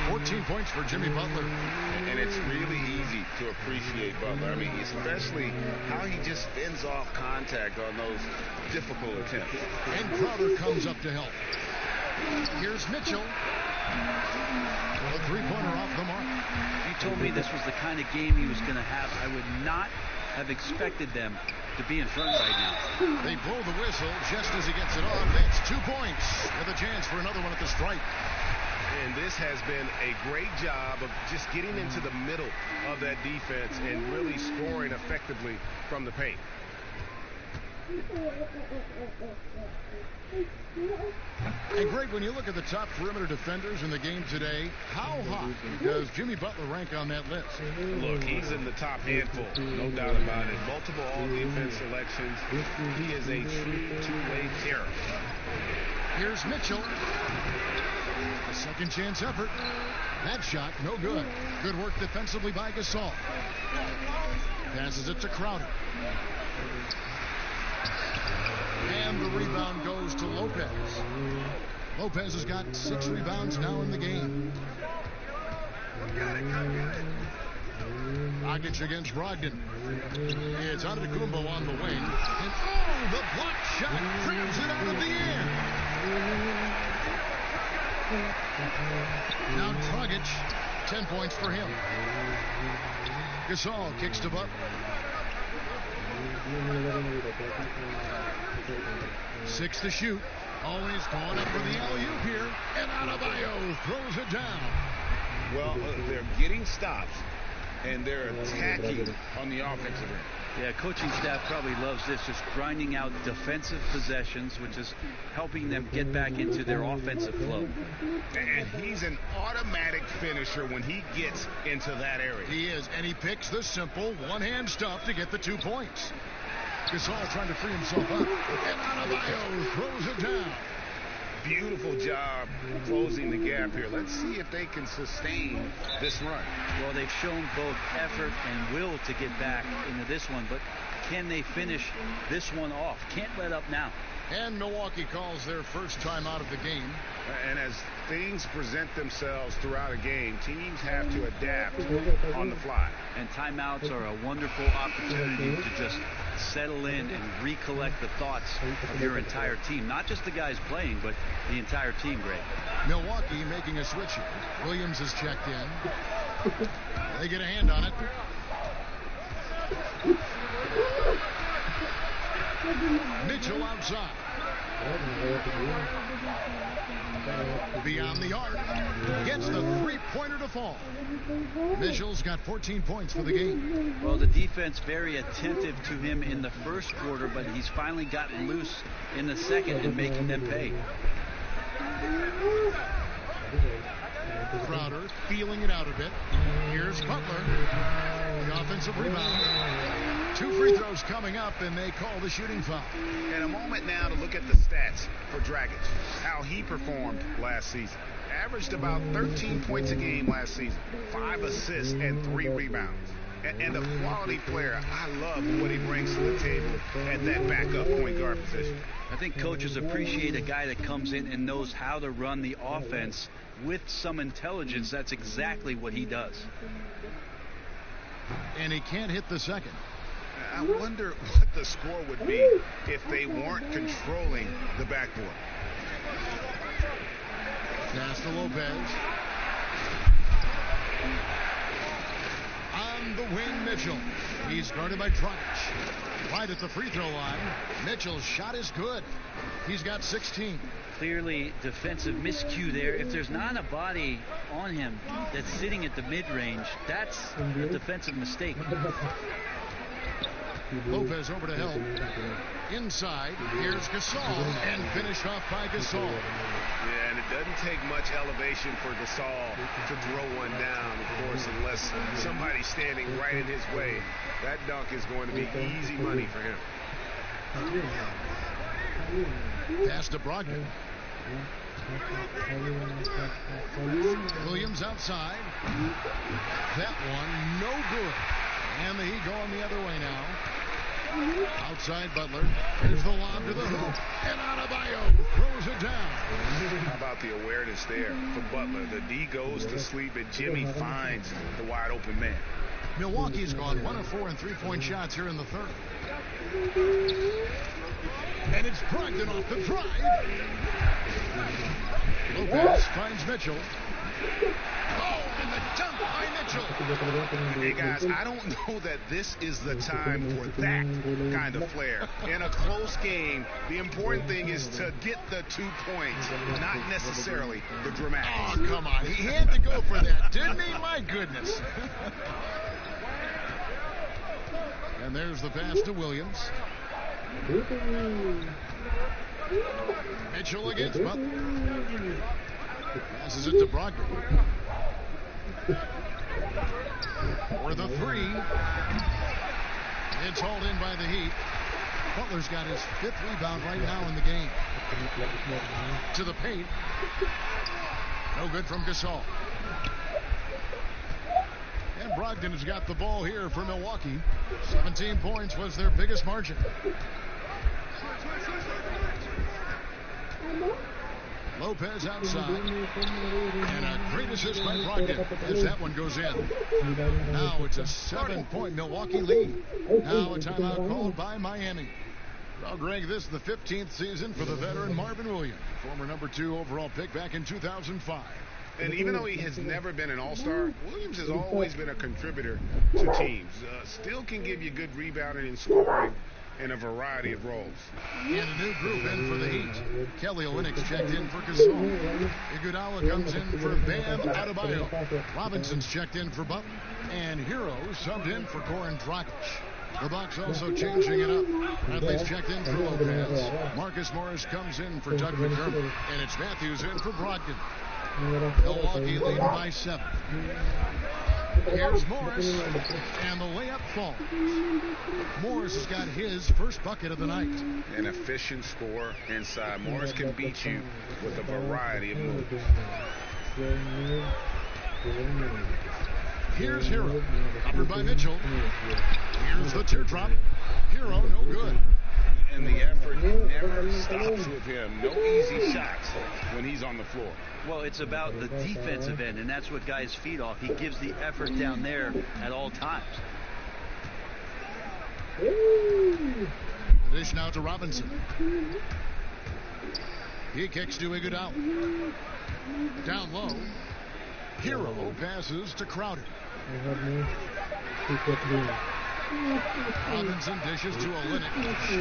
14 points for Jimmy Butler. And it's really easy to appreciate Butler. I mean, especially how he just fends off contact on those difficult attempts. And Crowder comes up to help. Here's Mitchell. A three-pointer off the mark. If you told me this was the kind of game he was going to have, I would not have expected them to be in front right now. They blow the whistle just as he gets it off. That's 2 points with a chance for another one at the stripe. And this has been a great job of just getting into the middle of that defense and really scoring effectively from the paint. And Greg, when you look at the top perimeter defenders in the game today, how high does Jimmy Butler rank on that list? Look, he's in the top handful, no doubt about it. Multiple all-defense selections. He is a true two-way terror. Here's Mitchell. A second chance effort. That shot, no good. Good work defensively by Gasol. Passes it to Crowder. And the rebound goes to Lopez. Lopez has got 6 rebounds now in the game. Dragic against Brogdon. It's Antetokounmpo on the wing. And the block shot grabs it out of the air. Now Dragic, 10 points for him. Gasol kicks to Butler. 6 to shoot. Always going up for the alley-oop here. And Adebayo throws it down. Well, they're getting stops, and they're attacking on the offensive end. Yeah, coaching staff probably loves this, just grinding out defensive possessions, which is helping them get back into their offensive flow. And he's an automatic finisher when he gets into that area. He is, and he picks the simple one-hand stuff to get the 2 points. Gasol trying to free himself up, and Adebayo throws it down. Beautiful job closing the gap here. Let's see if they can sustain this run. Well, they've shown both effort and will to get back into this one, but can they finish this one off? Can't let up now. And Milwaukee calls their first time out of the game. And as things present themselves throughout a game, teams have to adapt on the fly. And timeouts are a wonderful opportunity to just settle in and recollect the thoughts of your entire team. Not just the guys playing, but the entire team, Greg. Milwaukee making a switch here. Williams is checked in. They get a hand on it. Mitchell outside. Beyond the arc. Gets the three-pointer to fall. Mitchell's got 14 points for the game. Well, the defense very attentive to him in the first quarter, but he's finally gotten loose in the second and making them pay. Crowder feeling it out a bit. Here's Butler. The offensive rebound. 2 free throws coming up, and they call the shooting foul. And a moment now to look at the stats for Dragic, how he performed last season. Averaged about 13 points a game last season, 5 assists and 3 rebounds. And a quality player. I love what he brings to the table at that backup point guard position. I think coaches appreciate a guy that comes in and knows how to run the offense with some intelligence. That's exactly what he does. And he can't hit the second. I wonder what the score would be if they weren't controlling the backboard. Pass to Lopez. On On the wing, Mitchell. He's guarded by Dragic. Right at the free throw line. Mitchell's shot is good. He's got 16. Clearly defensive miscue there. If there's not a body on him that's sitting at the mid-range, that's a defensive mistake. Lopez over to help. Inside, here's Gasol, and finished off by Gasol. Yeah, and it doesn't take much elevation for Gasol to throw one down, of course, unless somebody's standing right in his way. That dunk is going to be easy money for him. Pass to Brogdon. Williams outside. That one, no good. And the Heat going the other way now. Outside Butler. Here's the lob to the hoop. And Adebayo throws it down. How about the awareness there for Butler? The D goes to sleep and Jimmy finds the wide open man. Milwaukee's gone 1 of 4 in three-point shots here in the third. And it's Brogdon off the drive. Lopez finds Mitchell. Oh, and the dunk by Mitchell. Hey, guys, I don't know that this is the time for that kind of flair. In a close game, the important thing is to get the 2 points, not necessarily the dramatic. Oh, come on. He had to go for that, didn't he? My goodness. And there's the pass to Williams. Mitchell against Butler. Passes it to Brogdon. For the three. It's hauled in by the Heat. Butler's got his 5th rebound right now in the game. To the paint. No good from Gasol. And Brogdon has got the ball here for Milwaukee. 17 points was their biggest margin. Lopez outside. And a great assist by Brogdon as that one goes in. Now it's a 7-point Milwaukee lead. Now a timeout called by Miami. Well, Greg, this is the 15th season for the veteran Marvin Williams, former number 2 overall pick back in 2005. And even though he has never been an all-star, Williams has always been a contributor to teams. Still can give you good rebounding and scoring in a variety of roles. And a new group in for the Heat. Kelly Olynyk checked in for Gasol. Iguodala comes in for Bam Adebayo. Robinson's checked in for Butler. And Hero subbed in for Goran Dragic. The Bucks also changing it up. Bradley's checked in for Lopez. Marcus Morris comes in for Doug McDermott. And it's Matthews in for Brogdon. Milwaukee leading by 7. Here's Morris, and the layup falls. Morris has got his first bucket of the night. An efficient scorer inside. Morris can beat you with a variety of moves. Here's Hero, covered by Mitchell. Here's the teardrop. Hero, no good. And the effort never stops with him. No easy shots when he's on the floor. Well, it's about the defensive end, and that's what guys feed off. He gives the effort down there at all times. Dish now to Robinson. He kicks to Iguodala. Down low. Hero passes to Crowder. Robinson dishes to Olynyk.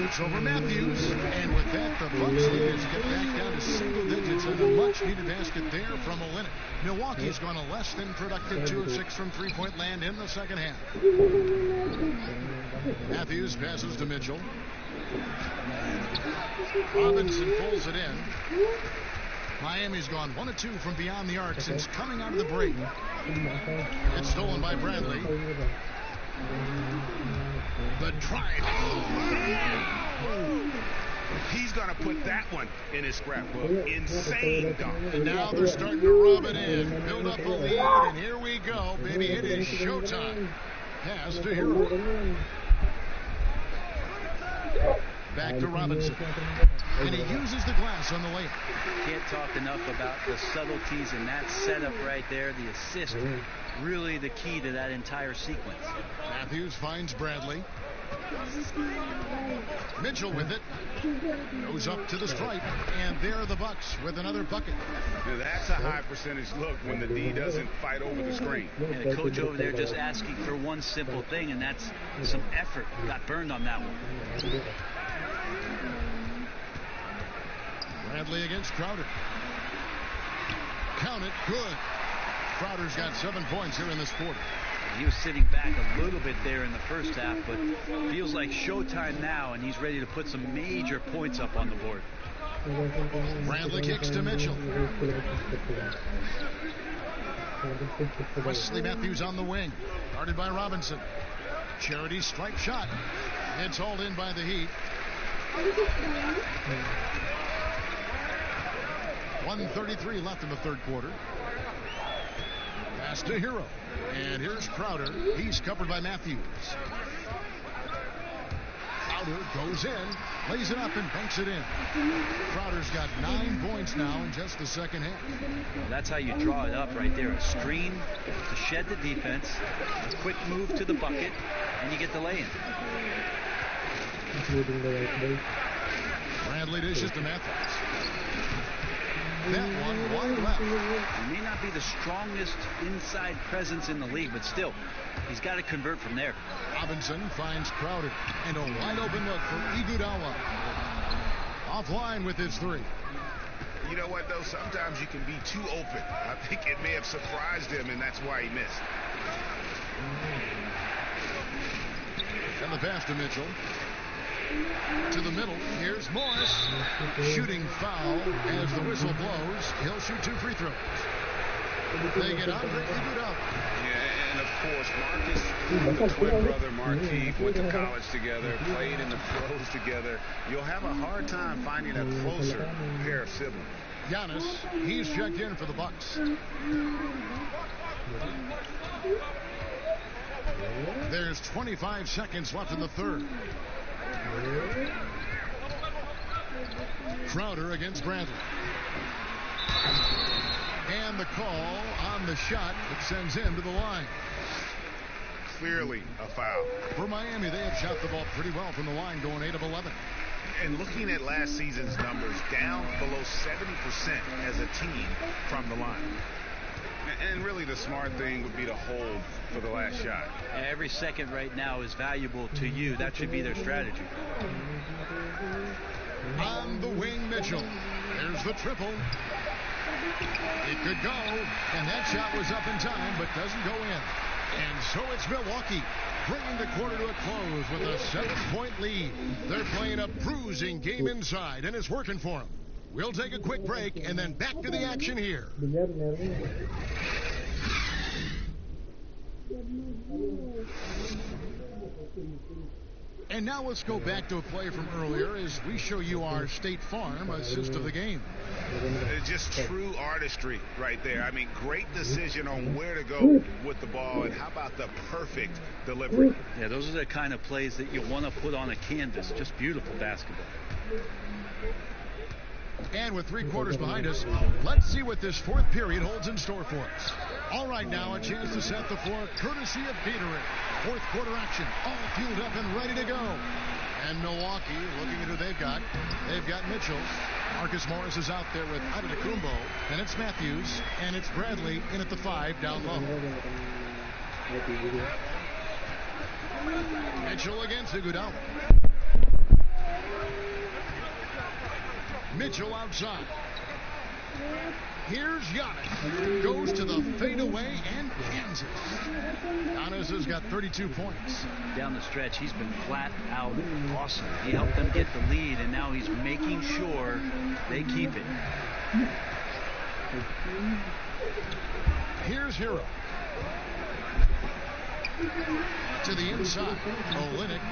It's over Matthews. And with that, the Bucks lead as get back down to single digits. And a much-needed basket there from Olynyk. Milwaukee's gone a less than productive 2 of 6 from three-point land in the second half. Matthews passes to Mitchell. Robinson pulls it in. Miami's gone 1 of 2 from beyond the arc since coming out of the break. It's stolen by Bradley. The drive. He's going to put that one in his scrapbook. Insane dunk. And now they're starting to rub it in. Build up a lead, and here we go. Baby, it is showtime. Pass to Hero. Back to Robinson. And he uses the glass on the layup. Can't talk enough about the subtleties in that setup right there. The assist, really the key to that entire sequence. Matthews finds Bradley. Mitchell with it. Goes up to the stripe. And there are the Bucks with another bucket. Now that's a high percentage look when the D doesn't fight over the screen. Yeah, the coach over there just asking for one simple thing, and that's some effort. Got burned on that one. Bradley against Crowder. Count it. Good. Crowder's got 7 points here in this quarter. He was sitting back a little bit there in the first half, but feels like showtime now, and he's ready to put some major points up on the board. Bradley kicks to Mitchell. Wesley Matthews on the wing. Guarded by Robinson. Charity strike shot. It's hauled in by the Heat. 1:33 left in the third quarter. Pass to Hero. And here's Crowder. He's covered by Matthews. Crowder goes in, lays it up, and banks it in. Crowder's got 9 points now in just the second half. Well, that's how you draw it up right there. A screen to shed the defense, a quick move to the bucket, and you get the lay-in. Bradley dishes to Matthews. That one left. He may not be the strongest inside presence in the league, but still, he's got to convert from there. Robinson finds Crowder, and a wide open look for Iguodala. Offline with his three. You know what, though? Sometimes you can be too open. I think it may have surprised him, and that's why he missed. And the pass to Mitchell. To the middle. Here's Morris. Shooting foul as the whistle blows. He'll shoot 2 free throws. They get Andre Iguodala. Yeah, and of course, Marcus, the twin brother Markieff, went to college together, played in the pros together. You'll have a hard time finding a closer pair of siblings. Giannis, he's checked in for the Bucks. There's 25 seconds left in the third. Crowder against Bradley. And the call on the shot that sends him to the line. Clearly a foul. For Miami, they have shot the ball pretty well from the line, going 8 of 11. And looking at last season's numbers, down below 70% as a team from the line. And really the smart thing would be to hold for the last shot. Every second right now is valuable to you. That should be their strategy. On the wing, Mitchell. There's the triple. It could go, and that shot was up in time, but doesn't go in. And so it's Milwaukee, bringing the quarter to a close with a 7-point lead. They're playing a bruising game inside, and it's working for them. We'll take a quick break and then back to the action here. And now let's go back to a play from earlier as we show you our State Farm assist of the game. It's just true artistry right there. I mean, great decision on where to go with the ball, and how about the perfect delivery? Yeah, those are the kind of plays that you want to put on a canvas. Just beautiful basketball. And with 3 quarters behind us, let's see what this fourth period holds in store for us. All right, now a chance to set the floor courtesy of Gatorade. Fourth quarter action, all fueled up and ready to go. And Milwaukee, looking at who they've got Mitchell. Marcus Morris is out there with Antetokounmpo. And it's Matthews, and it's Bradley in at the 5 down low. Mitchell against Iguodala. Mitchell outside. Here's Giannis. Goes to the fadeaway and Kansas. Giannis has got 32 points. Down the stretch, he's been flat out awesome. He helped them get the lead, and now he's making sure they keep it. Here's Hero. To the inside. Olynyk.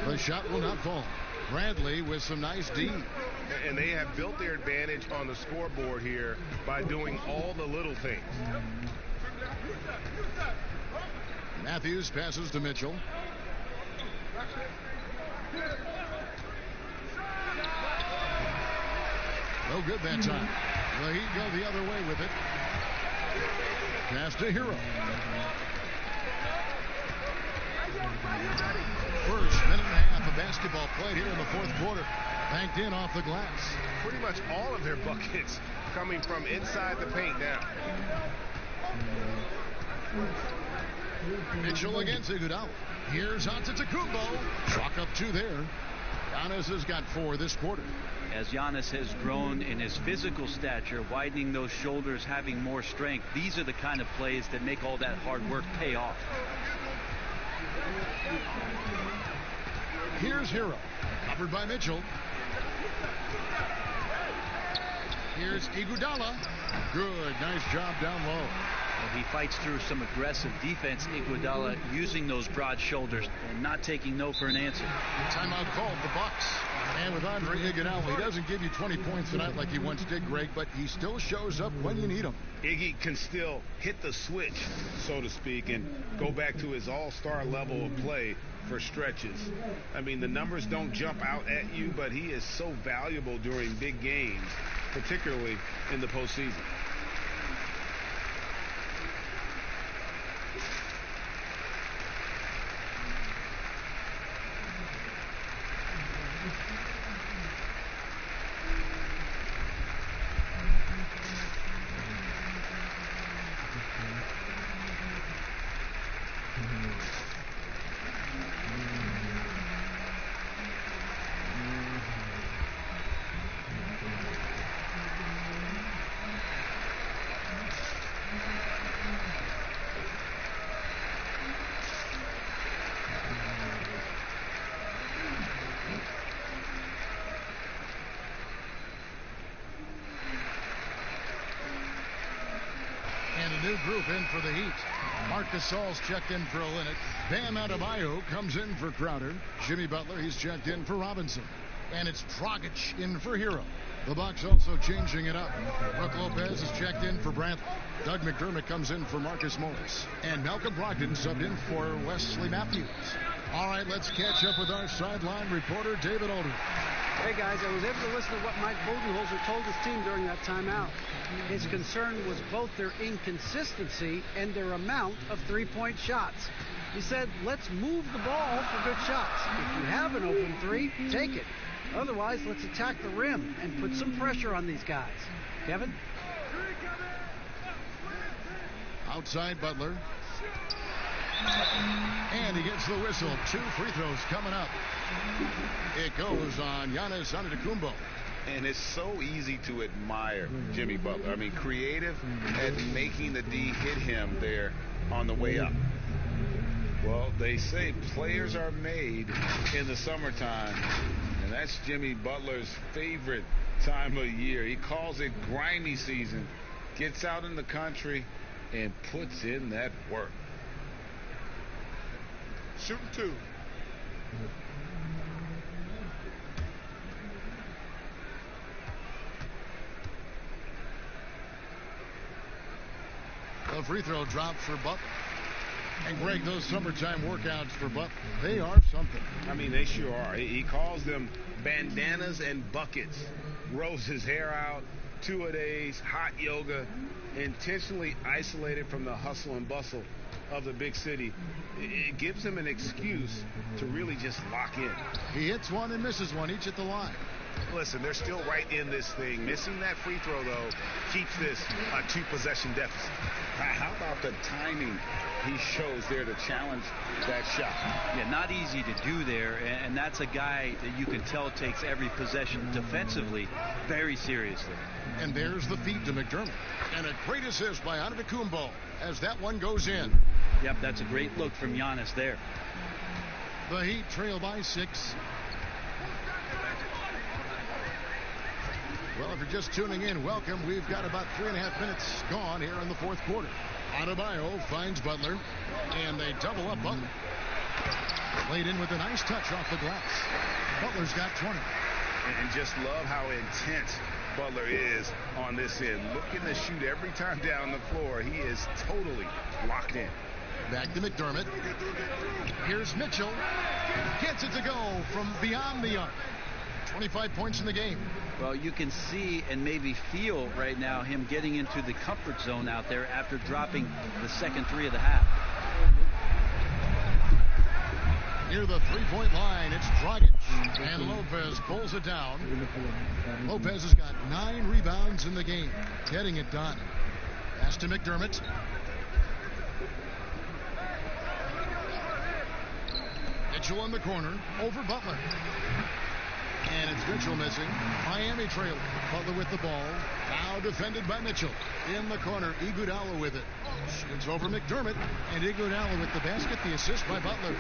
The shot will not fall. Bradley with some nice D. And they have built their advantage on the scoreboard here by doing all the little things. Matthews passes to Mitchell. No good that time. The Heat go the other way with it. Pass to Hero. First basketball played here in the fourth quarter. Banked in off the glass. Pretty much all of their buckets coming from inside the paint now. Mitchell against Iguodala. Here's Antetokounmpo. Chalk up 2 there. Giannis has got 4 this quarter. As Giannis has grown in his physical stature, widening those shoulders, having more strength, these are the kind of plays that make all that hard work pay off. Here's Hero. Covered by Mitchell. Here's Iguodala. Good. Nice job down low. Well, he fights through some aggressive defense. Iguodala using those broad shoulders and not taking no for an answer. Timeout called the Bucks. And with Andre Iguodala, he doesn't give you 20 points tonight like he once did, Greg, but he still shows up when you need him. Iggy can still hit the switch, so to speak, and go back to his all-star level of play for stretches. I mean, the numbers don't jump out at you, but he is so valuable during big games, particularly in the postseason. New group in for the Heat. Marc Gasol's checked in for Olynyk. Bam Adebayo comes in for Crowder. Jimmy Butler, he's checked in for Robinson. And it's Dragic in for Hero. The Bucks also changing it up. Brook Lopez is checked in for Brantley. Doug McDermott comes in for Marcus Morris. And Malcolm Brogdon subbed in for Wesley Matthews. All right, let's catch up with our sideline reporter, David Aldridge. Hey, guys, I was able to listen to what Mike Budenholzer told his team during that timeout. His concern was both their inconsistency and their amount of three-point shots. He said, let's move the ball for good shots. If you have an open three, take it. Otherwise, let's attack the rim and put some pressure on these guys. Kevin? Outside Butler. And he gets the whistle. 2 free throws coming up. It goes on Giannis Antetokounmpo. And it's so easy to admire Jimmy Butler. I mean, creative at making the D hit him there on the way up. Well, they say players are made in the summertime, and that's Jimmy Butler's favorite time of year. He calls it grimy season, gets out in the country, and puts in that work. Shooting 2. A free throw drop for Butler. And Greg, those summertime workouts for Butler, they are something. I mean, they sure are. He calls them bandanas and buckets. Grows his hair out, 2-a-days, hot yoga, intentionally isolated from the hustle and bustle of the big city. It gives him an excuse to really just lock in. He hits one and misses one, each at the line. Listen, they're still right in this thing. Missing that free throw, though, keeps this a 2-possession deficit. How about the timing he shows there to challenge that shot? Yeah, not easy to do there, and that's a guy that you can tell takes every possession defensively very seriously. And there's the feed to McDermott. And a great assist by Antetokounmpo as that one goes in. Yep, that's a great look from Giannis there. The Heat trail by 6. Well, if you're just tuning in, welcome. We've got about 3.5 minutes gone here in the fourth quarter. Adebayo finds Butler, and they double up Butler. Laid in with a nice touch off the glass. Butler's got 20. And just love how intense Butler is on this end. Looking to shoot every time down the floor. He is totally locked in. Back to McDermott. Here's Mitchell. Gets it to go from beyond the arc. 25 points in the game. Well, you can see and maybe feel right now him getting into the comfort zone out there after dropping the second three of the half. near the three-point line. It's Dragic. And Lopez pulls it down. Lopez has got 9 rebounds in the game, getting it done. Pass to McDermott. Mitchell in the corner, over Butler. And it's Mitchell missing. Miami trailing. Butler with the ball. Now defended by Mitchell. In the corner, Iguodala with it. Shoots over McDermott. And Iguodala with the basket. The assist by Butler.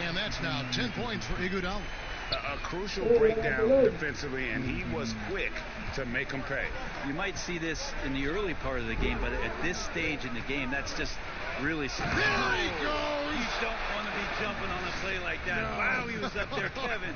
And that's now 10 points for Iguodala. A crucial breakdown defensively, and he was quick to make them pay. You might see this in the early part of the game, but at this stage in the game, that's just really simple. There he goes! You don't want to be jumping on a play like that. No. Wow, he was up there, Kevin.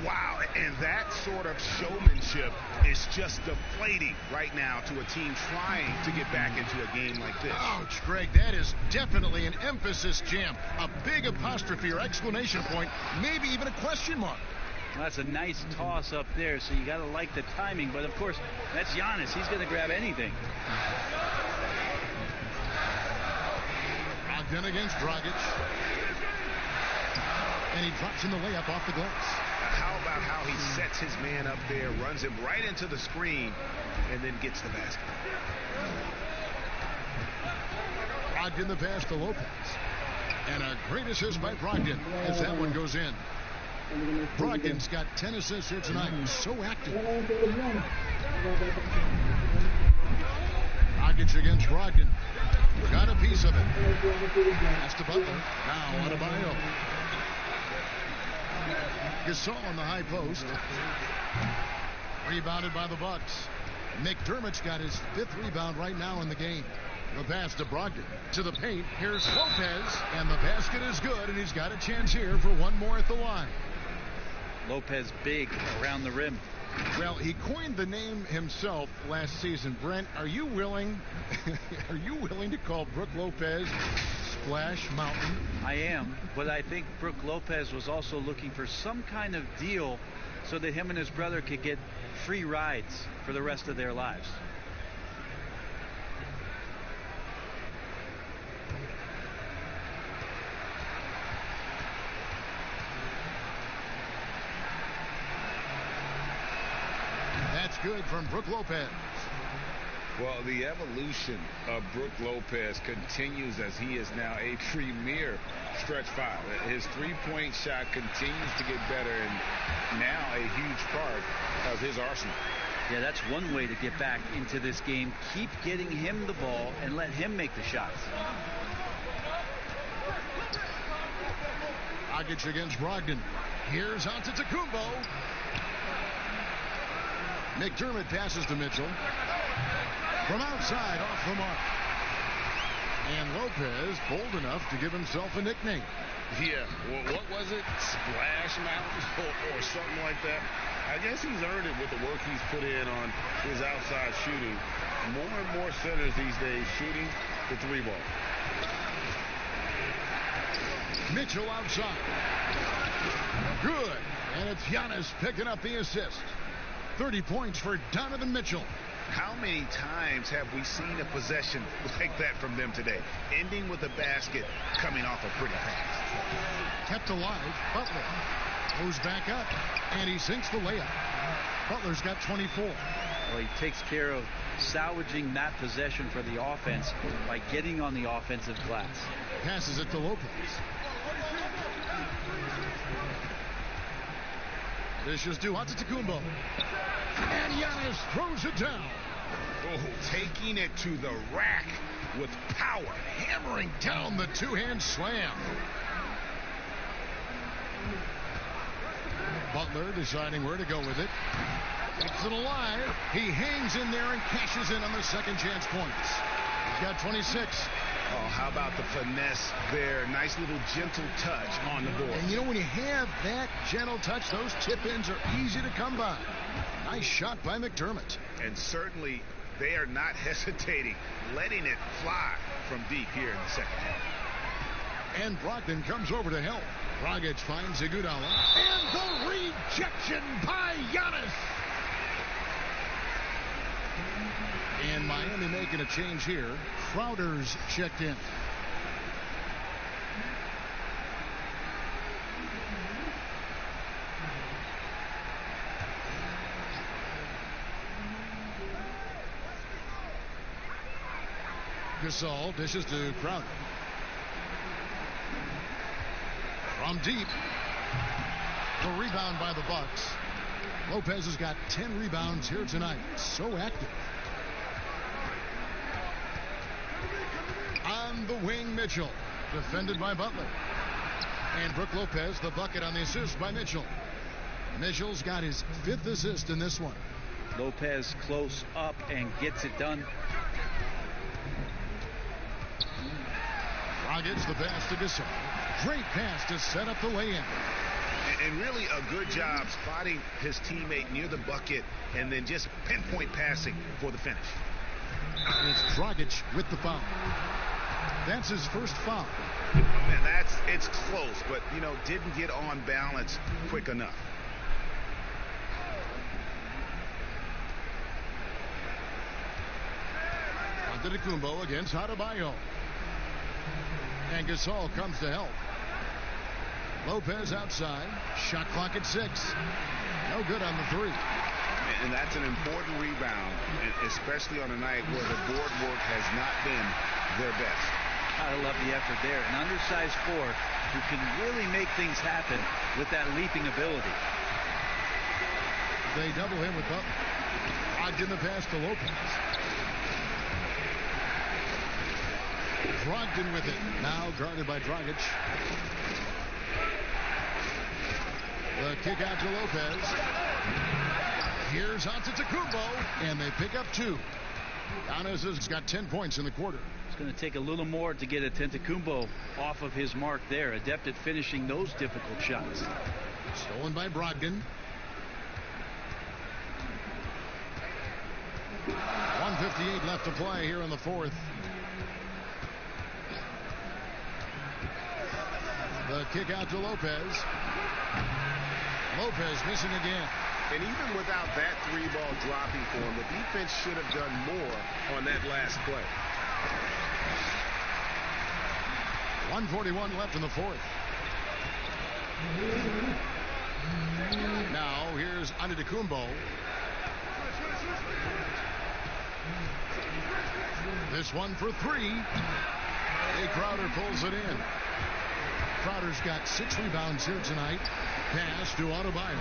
Wow, and that sort of showmanship is just deflating right now to a team trying to get back into a game like this. Ouch, Greg, that is definitely an emphasis jam. A big apostrophe or exclamation point, maybe even a question mark. Well, that's a nice toss up there, so you got to like the timing. But, of course, that's Giannis. He's going to grab anything. Brogdon against Dragic. And he drops in the layup off the glass. How about how he sets his man up there, runs him right into the screen, and then gets the basket. Brogdon the pass to Lopez. And a great assist by Brogdon as that one goes in. Brogdon's got 10 assists here tonight. He's so active. Dragic against Brogdon. Got a piece of it. That's to Butler. Now Adebayo. Gasol on the high post. Rebounded by the Bucks. McDermott's got his 5th rebound right now in the game. The pass to Brogdon. To the paint. Here's Lopez. And the basket is good. And he's got a chance here for one more at the line. Lopez big around the rim. Well, he coined the name himself last season. Brent, are you willing to call Brook Lopez Splash Mountain? I am, but I think Brook Lopez was also looking for some kind of deal so that him and his brother could get free rides for the rest of their lives. That's good from Brook Lopez. Well, the evolution of Brook Lopez continues as he is now a premier stretch five. His three-point shot continues to get better and now a huge part of his arsenal. Yeah, that's one way to get back into this game. Keep getting him the ball and let him make the shots. Dragic against Brogdon. Here's Antetokounmpo. McDermott passes to Mitchell. From outside, off the mark. And Lopez bold enough to give himself a nickname. Yeah, well, what was it? Splash Mountain or something like that. I guess he's earned it with the work he's put in on his outside shooting. More and more centers these days shooting the 3-ball. Mitchell outside. Good. And it's Giannis picking up the assist. 30 points for Donovan Mitchell. How many times have we seen a possession like that from them today? Ending with a basket, coming off a pretty pass. Kept alive, Butler. Goes back up, and he sinks the layup. Butler's got 24. Well, he takes care of salvaging that possession for the offense by getting on the offensive glass. Passes it to Lopez. Dishes to Antetokounmpo. And Giannis throws it down. Oh, taking it to the rack with power. Hammering down the two-hand slam. Butler deciding where to go with it. Keeps it alive. He hangs in there and cashes in on the second chance points. He's got 26. Oh, how about the finesse there? Nice little gentle touch on the board. And you know, when you have that gentle touch, those tip-ins are easy to come by. Nice shot by McDermott. And certainly they are not hesitating, letting it fly from deep here in the second half. And Brogdon comes over to help. Dragic finds Iguodala. And the rejection by Giannis. And Miami making a change here. Crowder's checked in. Gasol dishes to Crowder. From deep. The rebound by the Bucks. Lopez has got 10 rebounds here tonight. So active. On the wing, Mitchell. Defended by Butler. And Brook Lopez, the bucket on the assist by Mitchell. Mitchell's got his 5th assist in this one. Lopez close up and gets it done. Dragic the pass to Gasol. Great pass to set up the lay-in. And really a good job spotting his teammate near the bucket and then just pinpoint passing for the finish. It's Dragic with the foul. That's his first foul. Man, it's close, but, didn't get on balance quick enough. Antetokounmpo against Adebayo. And Gasol comes to help. Lopez outside. Shot clock at 6. No good on the 3. And that's an important rebound, especially on a night where the board work has not been their best. I love the effort there. An undersized 4 who can really make things happen with that leaping ability. They double him with Butler. Brogdon the pass to Lopez. Brogdon with it. Now guarded by Dragic. The kick out to Lopez. Here's Antetokounmpo, and they pick up 2. Giannis has got 10 points in the quarter. It's going to take a little more to get Antetokounmpo off of his mark there. Adept at finishing those difficult shots. Stolen by Brogdon. 1:58 left to play here in the 4th. The kick out to Lopez. Lopez missing again. And even without that 3-ball dropping for him, the defense should have done more on that last play. 1:41 left in the 4th. Now here's Antetokounmpo. This one for 3. Crowder pulls it in. Crowder's got 6 rebounds here tonight. Pass to Adebayo.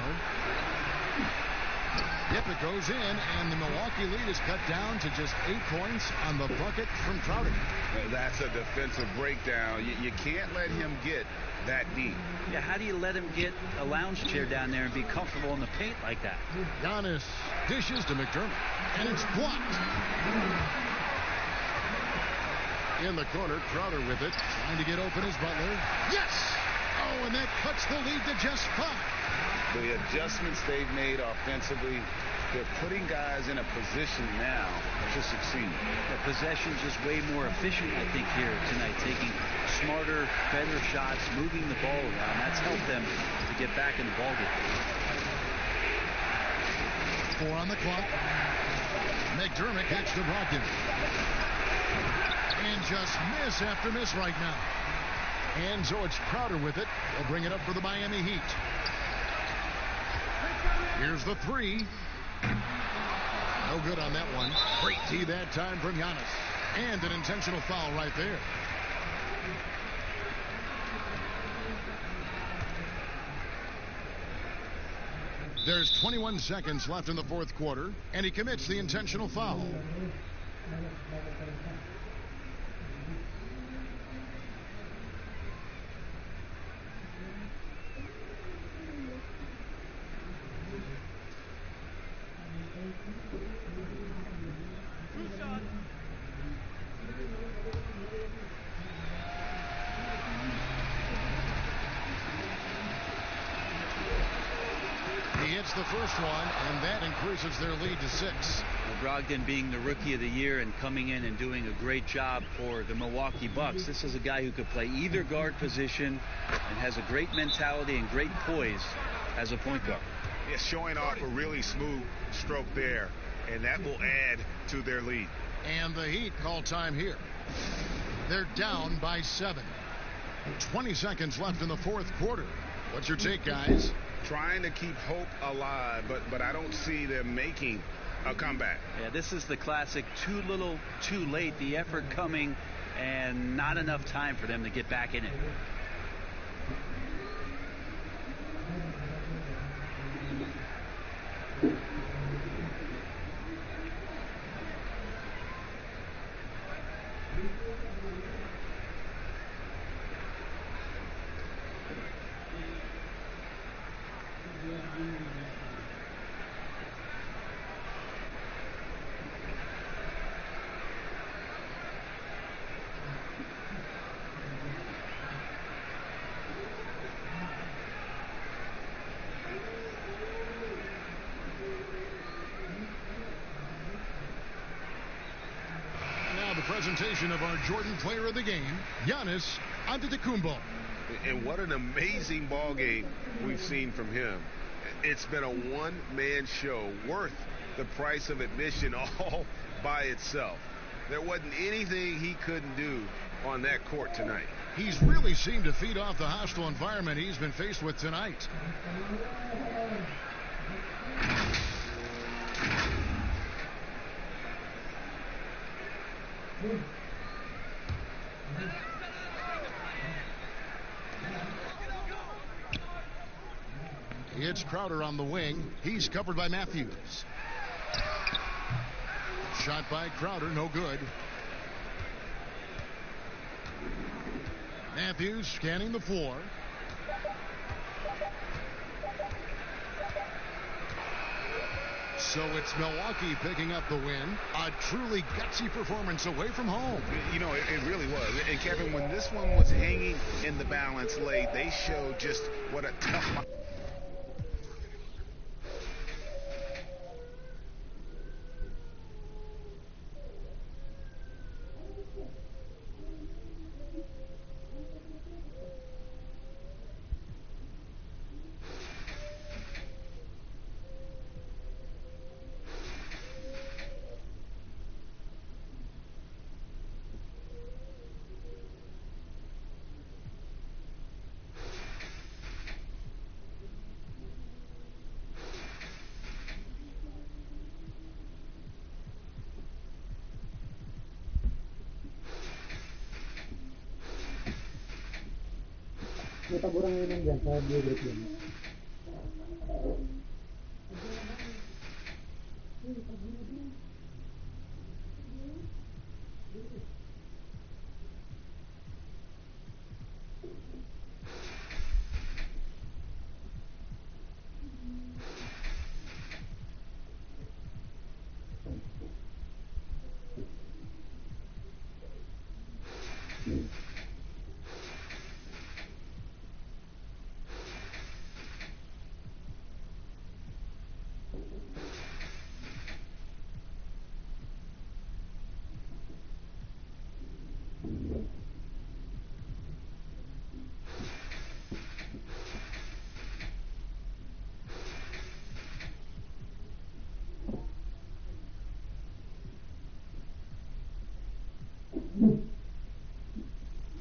Yep, it goes in, and the Milwaukee lead is cut down to just 8 points on the bucket from Crowder. That's a defensive breakdown. You can't let him get that deep. Yeah, how do you let him get a lounge chair down there and be comfortable in the paint like that? Giannis dishes to McDermott, and it's blocked. In the corner, Crowder with it, trying to get open as Butler. Yes! Oh, and that cuts the lead to just 5. The adjustments they've made offensively, they're putting guys in a position now to succeed. The possession's just way more efficient, I think, here tonight, taking smarter, better shots, moving the ball around. That's helped them to get back in the ballgame. 4 on the clock. McDermott kicks to Brogdon. And just miss after miss right now. And so it's Crowder with it. They'll bring it up for the Miami Heat. Here's the 3. No good on that one. Great D that time from Giannis. And an intentional foul right there. There's 21 seconds left in the 4th quarter, and he commits the intentional foul. The first one, and that increases their lead to 6. Brogdon being the rookie of the year and coming in and doing a great job for the Milwaukee Bucks. This is a guy who could play either guard position and has a great mentality and great poise as a point guard. Yeah, showing off a really smooth stroke there, and that will add to their lead. And the Heat call time here. They're down by 7. 20 seconds left in the 4th quarter. What's your take, guys? Trying to keep hope alive, but I don't see them making a comeback. Yeah, this is the classic too little, too late. The effort coming and not enough time for them to get back in it. Presentation of our Jordan Player of the Game, Giannis Antetokounmpo. And what an amazing ball game we've seen from him. It's been a one-man show worth the price of admission all by itself. There wasn't anything he couldn't do on that court tonight. He's really seemed to feed off the hostile environment he's been faced with tonight. It's Crowder on the wing. He's covered by Matthews. Shot by Crowder, no good. Matthews scanning the floor. So it's Milwaukee picking up the win. A truly gutsy performance away from home. You know, it really was. And Kevin, when this one was hanging in the balance late, they showed just what a tough... May taburang yun dyan sa blue grip yun.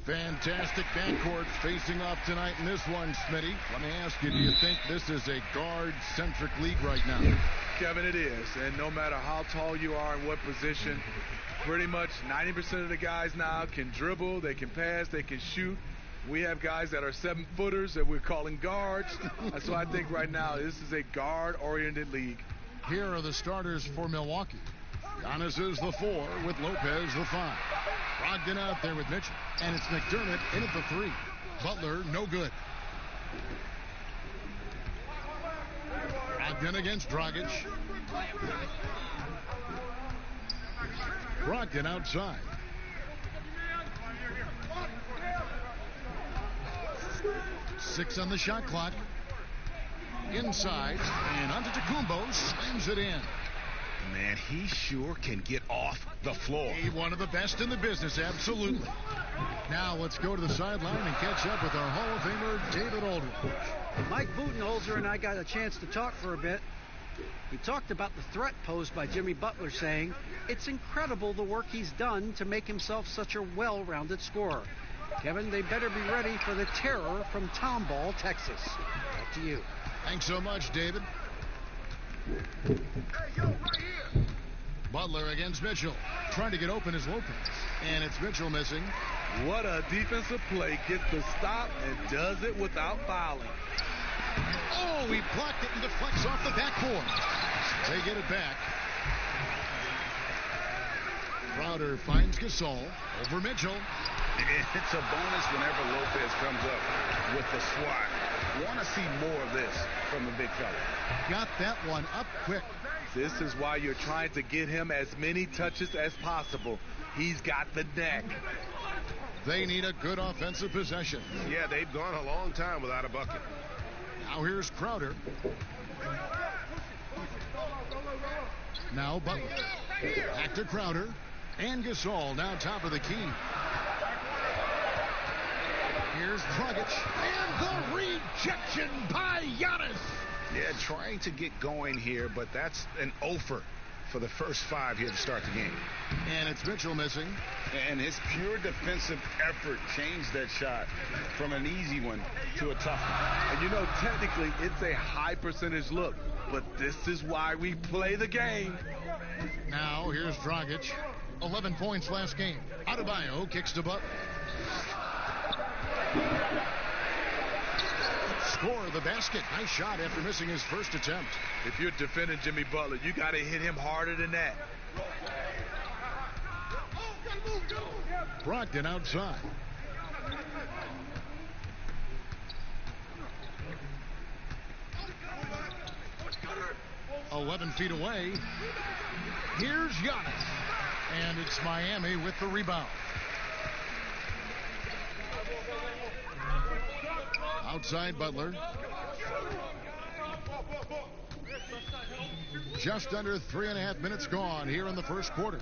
Fantastic backcourt facing off tonight in this one, Smitty. Let me ask you, do you think this is a guard-centric league right now? Kevin, it is. And no matter how tall you are and what position, pretty much 90% of the guys now can dribble, they can pass, they can shoot. We have guys that are 7-footers that we're calling guards. And so I think right now this is a guard-oriented league. Here are the starters for Milwaukee. Giannis is the 4 with Lopez the 5. Brogdon out there with Mitchell. And it's McDermott in at the 3. Butler, no good. Brogdon against Dragic. Brogdon outside. Six on the shot clock. Inside, and Antetokounmpo slams it in. Man, he sure can get off the floor. He's one of the best in the business, absolutely. Now let's go to the sideline and catch up with our Hall of Famer, David Aldridge. Mike Budenholzer and I got a chance to talk for a bit. He talked about the threat posed by Jimmy Butler, saying, it's incredible the work he's done to make himself such a well-rounded scorer. Kevin, they better be ready for the terror from Tomball, Texas. Back to you. Thanks so much, David. Butler against Mitchell. Trying to get open is Lopez. And it's Mitchell missing. What a defensive play. Gets the stop and does it without fouling. Oh, he blocked it and deflects off the backboard. They get it back. Crowder finds Gasol over Mitchell. It's a bonus whenever Lopez comes up with the swat. Want to see more of this from the big fella. Got that one up quick. This is why you're trying to get him as many touches as possible. He's got the neck. They need a good offensive possession. Yeah, they've gone a long time without a bucket. Now here's Crowder. Now Butler. Back to Crowder. And Gasol now top of the key. Here's Dragic. And the rejection by Giannis. Yeah, trying to get going here, but that's an offer for the first 5 here to start the game. And it's Mitchell missing. And his pure defensive effort changed that shot from an easy one to a tough one. And you know, technically, it's a high percentage look, but this is why we play the game. Now here's Dragic. 11 points last game. Adebayo kicks to Butler. Score the basket. Nice shot after missing his first attempt. If you're defending Jimmy Butler, you got to hit him harder than that. Brogdon outside. "11 feet away. Here's Giannis. And it's Miami with the rebound. Outside Butler. Just under 3.5 minutes gone here in the first quarter.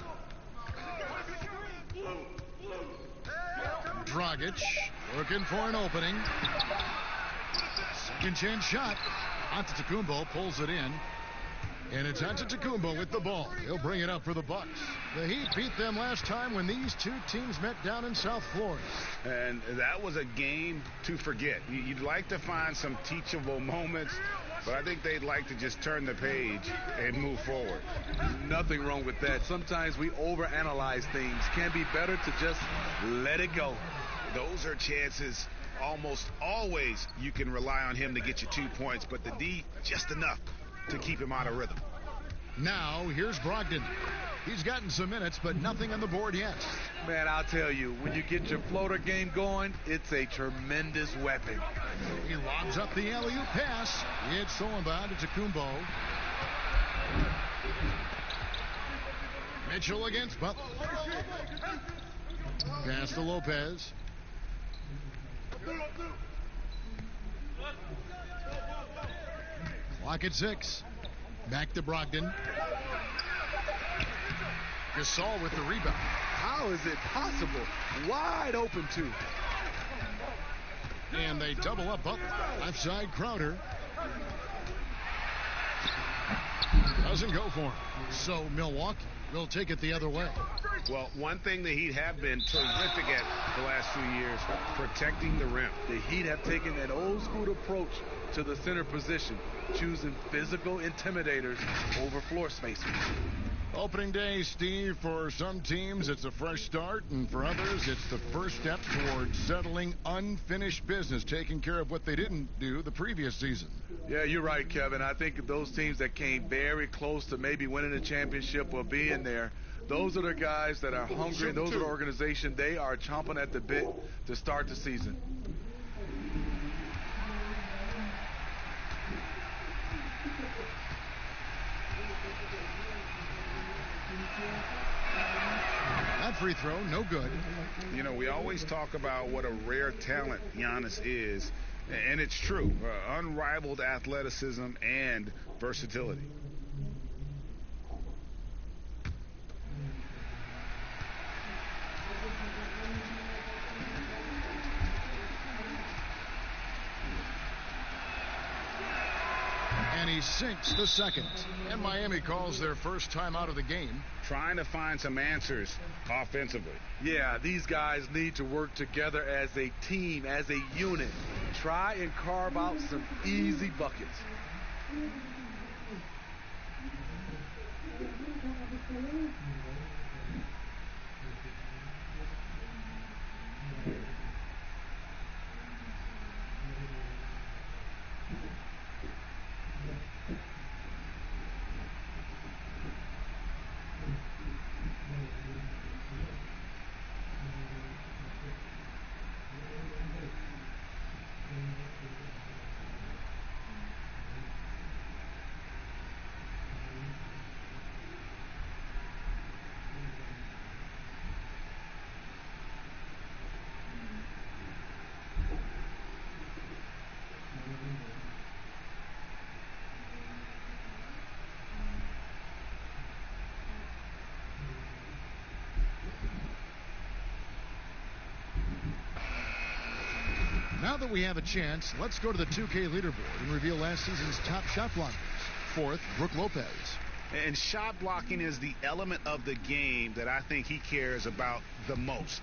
Dragic looking for an opening. Second chance shot. Antetokounmpo pulls it in. And it's Antetokounmpo with the ball. He'll bring it up for the Bucks. The Heat beat them last time when these two teams met down in South Florida. And that was a game to forget. You'd like to find some teachable moments, but I think they'd like to just turn the page and move forward. Nothing wrong with that. Sometimes we overanalyze things. Can be better to just let it go. Those are chances. Almost always you can rely on him to get you 2 points, but the D, just enough to keep him out of rhythm. Now, here's Brogdon. He's gotten some minutes, but nothing on the board yet. Man, I'll tell you, when you get your floater game going, it's a tremendous weapon. He lobs up the alley-oop pass. It's stolen by Antetokounmpo. Mitchell against Butler. Pass to Lopez. Clock at 6. Back to Brogdon. Gasol with the rebound. How is it possible? Wide open, too. And they double up Butler. Left side, Crowder. Doesn't go for him. So Milwaukee will take it the other way. Well, one thing the Heat have been terrific at the last few years, protecting the rim. The Heat have taken an old-school approach to the center position, choosing physical intimidators over floor spacers. Opening day, Steve, for some teams it's a fresh start, and for others it's the first step towards settling unfinished business, taking care of what they didn't do the previous season. Yeah, you're right, Kevin. I think those teams that came very close to maybe winning a championship or being there, those are the guys that are hungry. Those are the organization. They are chomping at the bit to start the season. That free throw, no good. You know, we always talk about what a rare talent Giannis is, and it's true. Unrivaled athleticism and versatility. And he sinks the second. And Miami calls their first time out of the game. Trying to find some answers offensively. Yeah, these guys need to work together as a team, as a unit. Try and carve out some easy buckets. Now that we have a chance, let's go to the 2K leaderboard and reveal last season's top shot blockers. Fourth, Brook Lopez. And shot blocking is the element of the game that I think he cares about the most.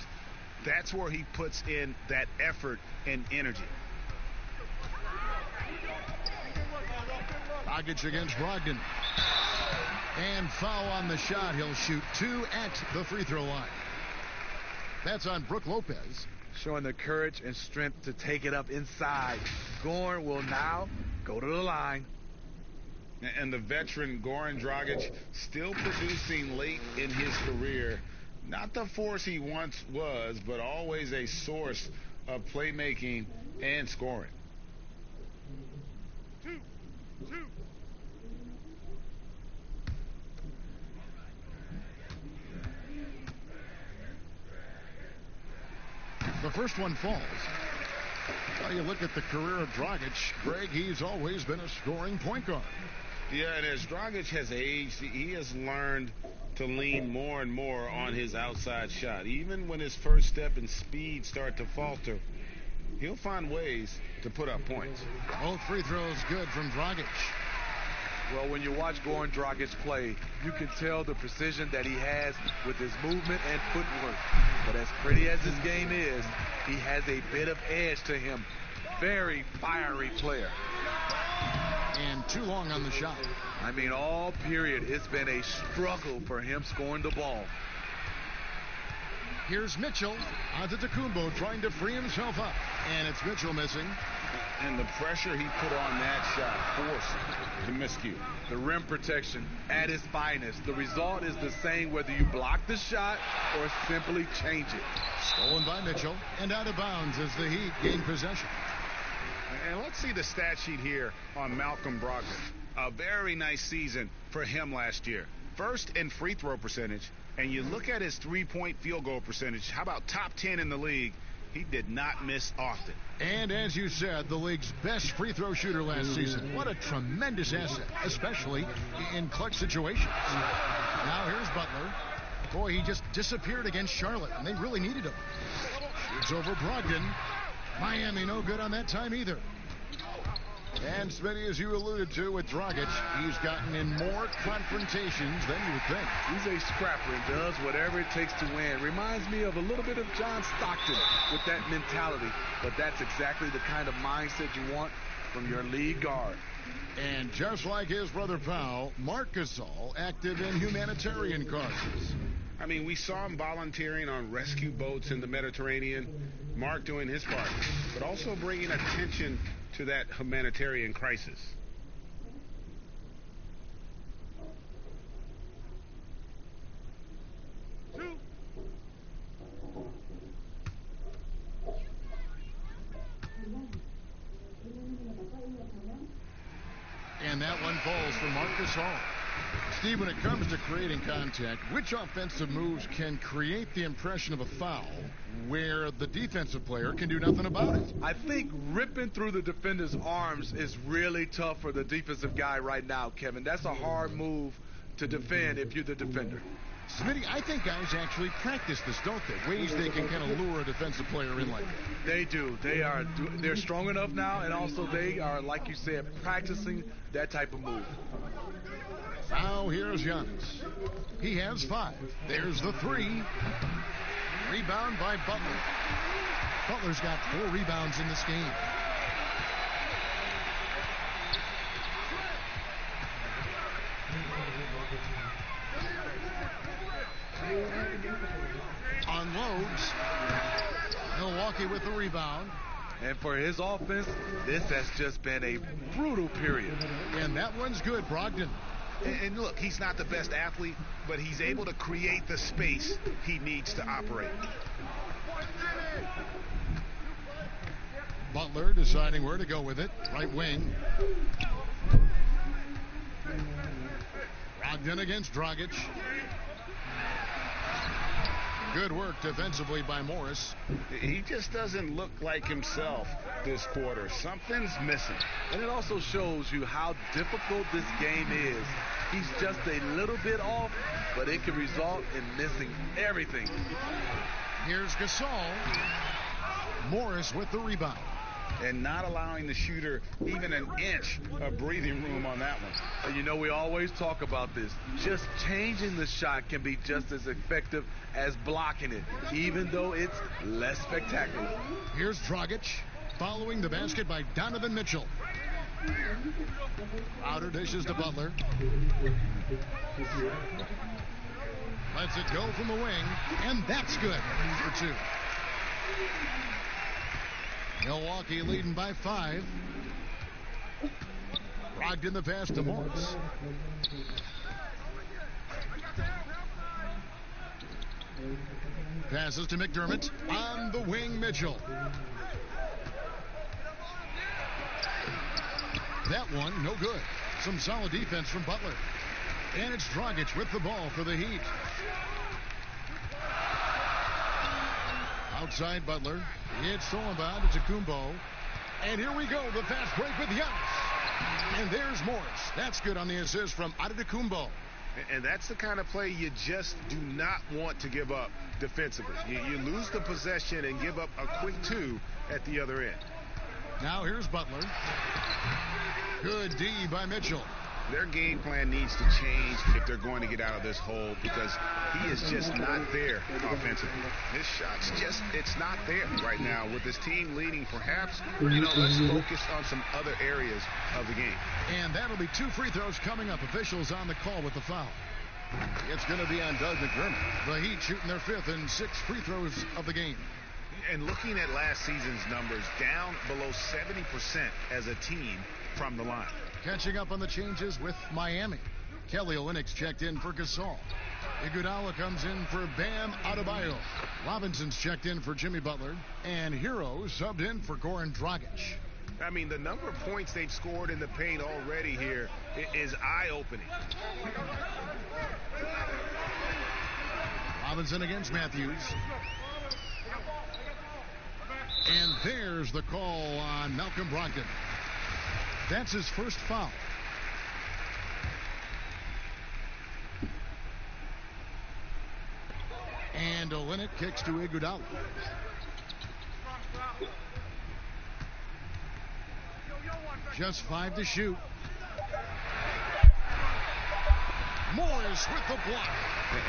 That's where he puts in that effort and energy. Dragic against Brogdon. And foul on the shot. He'll shoot 2 at the free throw line. That's on Brook Lopez. Showing the courage and strength to take it up inside. Goran will now go to the line. And the veteran Goran Dragic still producing late in his career. Not the force he once was, but always a source of playmaking and scoring. The first one falls. Well, you look at the career of Dragic, Greg, he's always been a scoring point guard. Yeah, and as Dragic has aged, he has learned to lean more and more on his outside shot. Even when his first step and speed start to falter, he'll find ways to put up points. Both free throws good from Dragic. Well, when you watch Goran Dragic play, you can tell the precision that he has with his movement and footwork. But as pretty as his game is, he has a bit of edge to him. Very fiery player. And too long on the shot. I mean, all period, it's been a struggle for him scoring the ball. Here's Mitchell. Antetokounmpo trying to free himself up. And it's Mitchell missing. And the pressure he put on that shot forced the miscue. The rim protection at its finest. The result is the same whether you block the shot or simply change it. Stolen by Mitchell and out of bounds as the Heat gain possession. And let's see the stat sheet here on Malcolm Brogdon. A very nice season for him last year. First in free throw percentage, and you look at his three-point field goal percentage. How about top 10 in the league? He did not miss often. And as you said, the league's best free throw shooter last season. What a tremendous asset, especially in clutch situations. Now here's Butler. Boy, he just disappeared against Charlotte, and they really needed him. Shoots over Brogdon. Miami no good on that time either. And Smitty, as you alluded to with Dragic, he's gotten in more confrontations than you would think. He's a scrapper and does whatever it takes to win. Reminds me of a little bit of John Stockton with that mentality. But that's exactly the kind of mindset you want from your lead guard. And just like his brother Powell, Marc Gasol active in humanitarian causes. I mean, we saw him volunteering on rescue boats in the Mediterranean. Mark doing his part, but also bringing attention to that humanitarian crisis. And that one falls for Marc Gasol. Steve, when it comes to creating contact, which offensive moves can create the impression of a foul where the defensive player can do nothing about it? I think ripping through the defender's arms is really tough for the defensive guy right now, Kevin. That's a hard move to defend if you're the defender. Smitty, I think guys actually practice this, don't they? Ways they can kind of lure a defensive player in like that. They do. They're strong enough now, and also they are, like you said, practicing that type of move. Now here's Giannis. He has 5. There's the 3. Rebound by Butler. Butler's got 4 rebounds in this game. Milwaukee with the rebound. And for his offense, this has just been a brutal period. And that one's good, Brogdon. And look, he's not the best athlete, but he's able to create the space he needs to operate. Butler deciding where to go with it. Right wing. Brogdon against Dragic. Good work defensively by Morris. He just doesn't look like himself this quarter. Something's missing. And it also shows you how difficult this game is. He's just a little bit off, but it can result in missing everything. Here's Gasol. Morris with the rebound. And not allowing the shooter even an inch of breathing room on that one. And you know, we always talk about this. Just changing the shot can be just as effective as blocking it, even though it's less spectacular. Here's Dragic following the basket by Donovan Mitchell. Outer dishes to Butler. Lets it go from the wing, and that's good for two. Milwaukee leading by 5. Brogdon the pass to Morris. Passes to McDermott. On the wing, Mitchell. That one, no good. Some solid defense from Butler. And it's Dragic with the ball for the Heat. Outside Butler. It's stolen by Antetokounmpo. And here we go. The fast break with Giannis. And there's Morris. That's good on the assist from Antetokounmpo. And that's the kind of play you just do not want to give up defensively. You lose the possession and give up a quick 2 at the other end. Now here's Butler. Good D by Mitchell. Their game plan needs to change if they're going to get out of this hole, because he is just not there offensively. His shot's it's not there right now. With his team leading, perhaps, let's focus on some other areas of the game. And that'll be 2 free throws coming up. Officials on the call with the foul. It's going to be on Doug McDermott. The Heat shooting their 5th and 6th free throws of the game. And looking at last season's numbers, down below 70% as a team from the line. Catching up on the changes with Miami. Kelly Olynyk's checked in for Gasol. Iguodala comes in for Bam Adebayo. Robinson's checked in for Jimmy Butler. And Hero subbed in for Goran Dragic. I mean, the number of points they've scored in the paint already here is eye-opening. Robinson against Matthews. And there's the call on Malcolm Brogdon. That's his first foul. And Olynyk kicks to Iguodala. Just 5 to shoot. Morris with the block.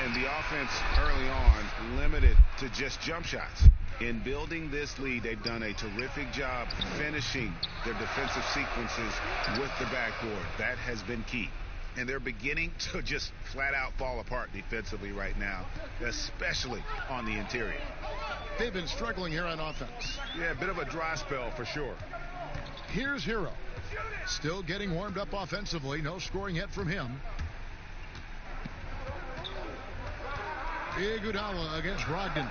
And the offense early on limited to just jump shots. In building this lead, they've done a terrific job finishing their defensive sequences with the backboard. That has been key. And they're beginning to just flat out fall apart defensively right now, especially on the interior. They've been struggling here on offense. Yeah, a bit of a dry spell for sure. Here's Hero. Still getting warmed up offensively. No scoring yet from him. Iguodala against Brogdon.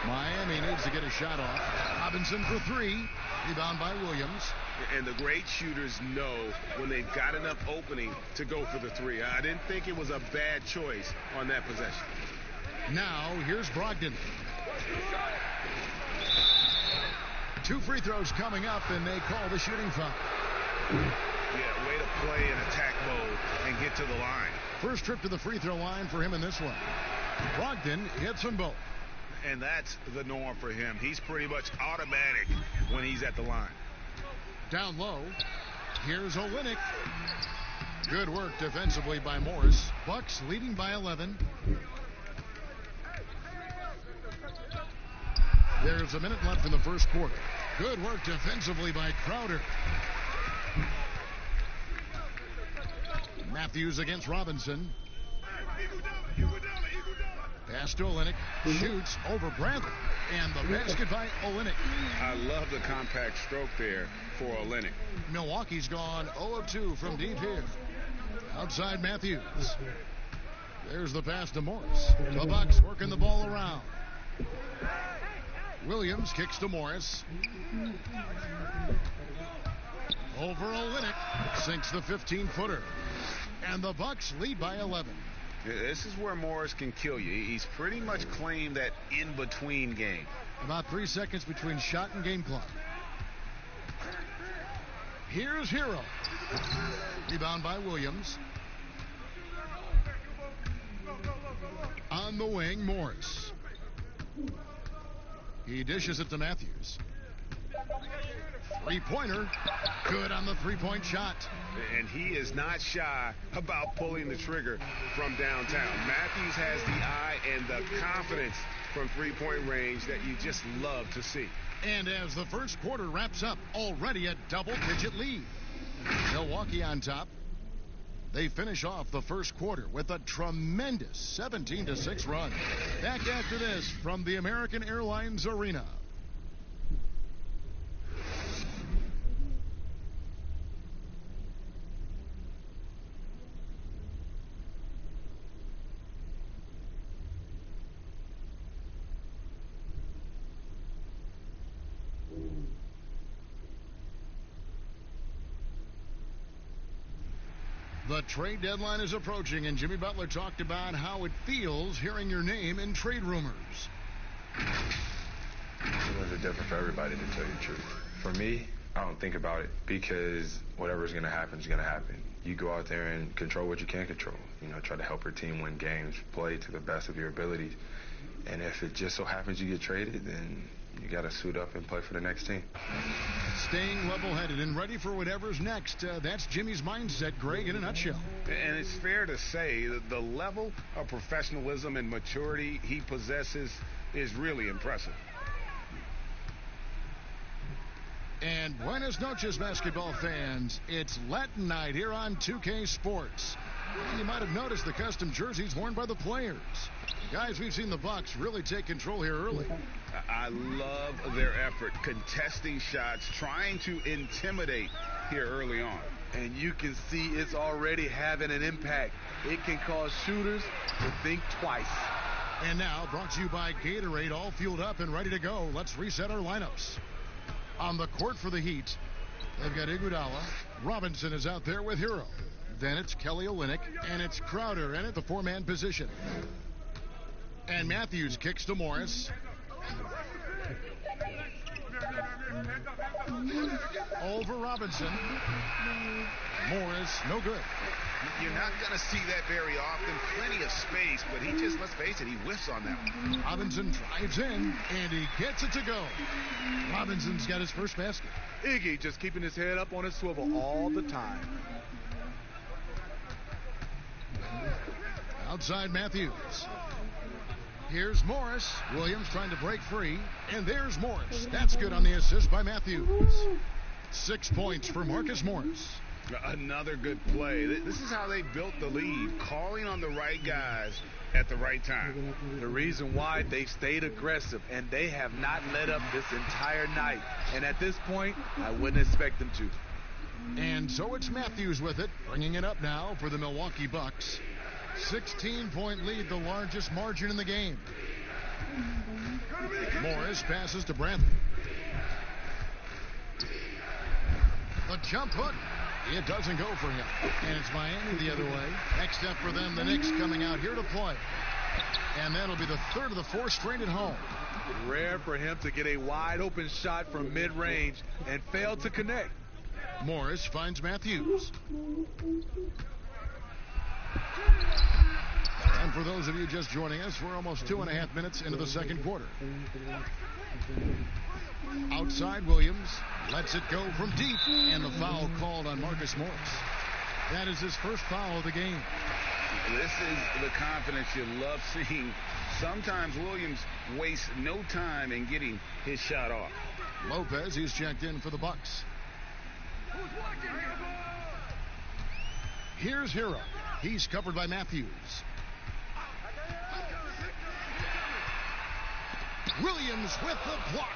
Miami needs to get a shot off. Robinson for 3. Rebound by Williams. And the great shooters know when they've got enough opening to go for the 3. I didn't think it was a bad choice on that possession. Now, here's Brogdon. 2 free throws coming up, and they call the shooting foul. Yeah, way to play in attack mode and get to the line. First trip to the free throw line for him in this one. Brogdon hits them both. And that's the norm for him. He's pretty much automatic when he's at the line. Down low. Here's Olynyk. Good work defensively by Morris. Bucks leading by 11. There's a minute left in the first quarter. Good work defensively by Crowder. Matthews against Robinson. Pass to Olynyk. Shoots over Bradley. And the basket by Olynyk. I love the compact stroke there for Olynyk. Milwaukee's gone 0 of 2 from deep here. Outside Matthews. There's the pass to Morris. The Bucks working the ball around. Williams kicks to Morris. Over Olynyk. Sinks the 15-footer. And the Bucks lead by 11. This is where Morris can kill you. He's pretty much claimed that in-between game. About 3 seconds between shot and game clock. Here's Hero. Rebound by Williams. On the wing, Morris. He dishes it to Matthews. Three-pointer. Good on the three-point shot. And he is not shy about pulling the trigger from downtown. Matthews has the eye and the confidence from three-point range that you just love to see. And as the first quarter wraps up, already a double-digit lead. Milwaukee on top. They finish off the first quarter with a tremendous 17-6 run. Back after this from the American Airlines Arena. The trade deadline is approaching, and Jimmy Butler talked about how it feels hearing your name in trade rumors. Rumors are different for everybody, to tell you the truth. For me, I don't think about it because whatever's going to happen is going to happen. You go out there and control what you can control. You know, try to help your team win games, play to the best of your abilities. And if it just so happens you get traded, then you got to suit up and play for the next team. Staying level-headed and ready for whatever's next. That's Jimmy's mindset, Greg, in a nutshell. And it's fair to say that the level of professionalism and maturity he possesses is really impressive. And buenas noches, basketball fans. It's Latin night here on 2K Sports. You might have noticed the custom jerseys worn by the players. Guys, we've seen the Bucks really take control here early. I love their effort, contesting shots, trying to intimidate here early on. And you can see it's already having an impact. It can cause shooters to think twice. And now, brought to you by Gatorade, all fueled up and ready to go. Let's reset our lineups. On the court for the Heat, they've got Iguodala. Robinson is out there with Hero. Then it's Kelly Olynyk, and it's Crowder in at the four-man position. And Matthews kicks to Morris. Over Robinson. Morris, no good. You're not going to see that very often. Plenty of space, but he just, let's face it, he whiffs on that one. Robinson drives in, and he gets it to go. Robinson's got his first basket. Iggy just keeping his head up on his swivel all the time. Outside Matthews. Here's Morris. Williams trying to break free. And there's Morris. That's good on the assist by Matthews. 6 points for Marcus Morris. Another good play. This is how they built the lead, calling on the right guys at the right time. The reason why they stayed aggressive, and they have not let up this entire night. And at this point, I wouldn't expect them to. And so it's Matthews with it, bringing it up now for the Milwaukee Bucks. 16-point lead, the largest margin in the game. Morris passes to Bradley. The jump hook. It doesn't go for him. And it's Miami the other way. Next up for them, the Knicks coming out here to play. And that'll be the third of the four straight at home. Rare for him to get a wide-open shot from mid-range and fail to connect. Morris finds Matthews. And for those of you just joining us, we're almost 2.5 minutes into the second quarter. Outside Williams lets it go from deep, and the foul called on Marcus Morris. That is his first foul of the game. This is the confidence you love seeing. Sometimes Williams wastes no time in getting his shot off. Lopez, he's checked in for the Bucks. Here's Hero. He's covered by Matthews. Williams with the block.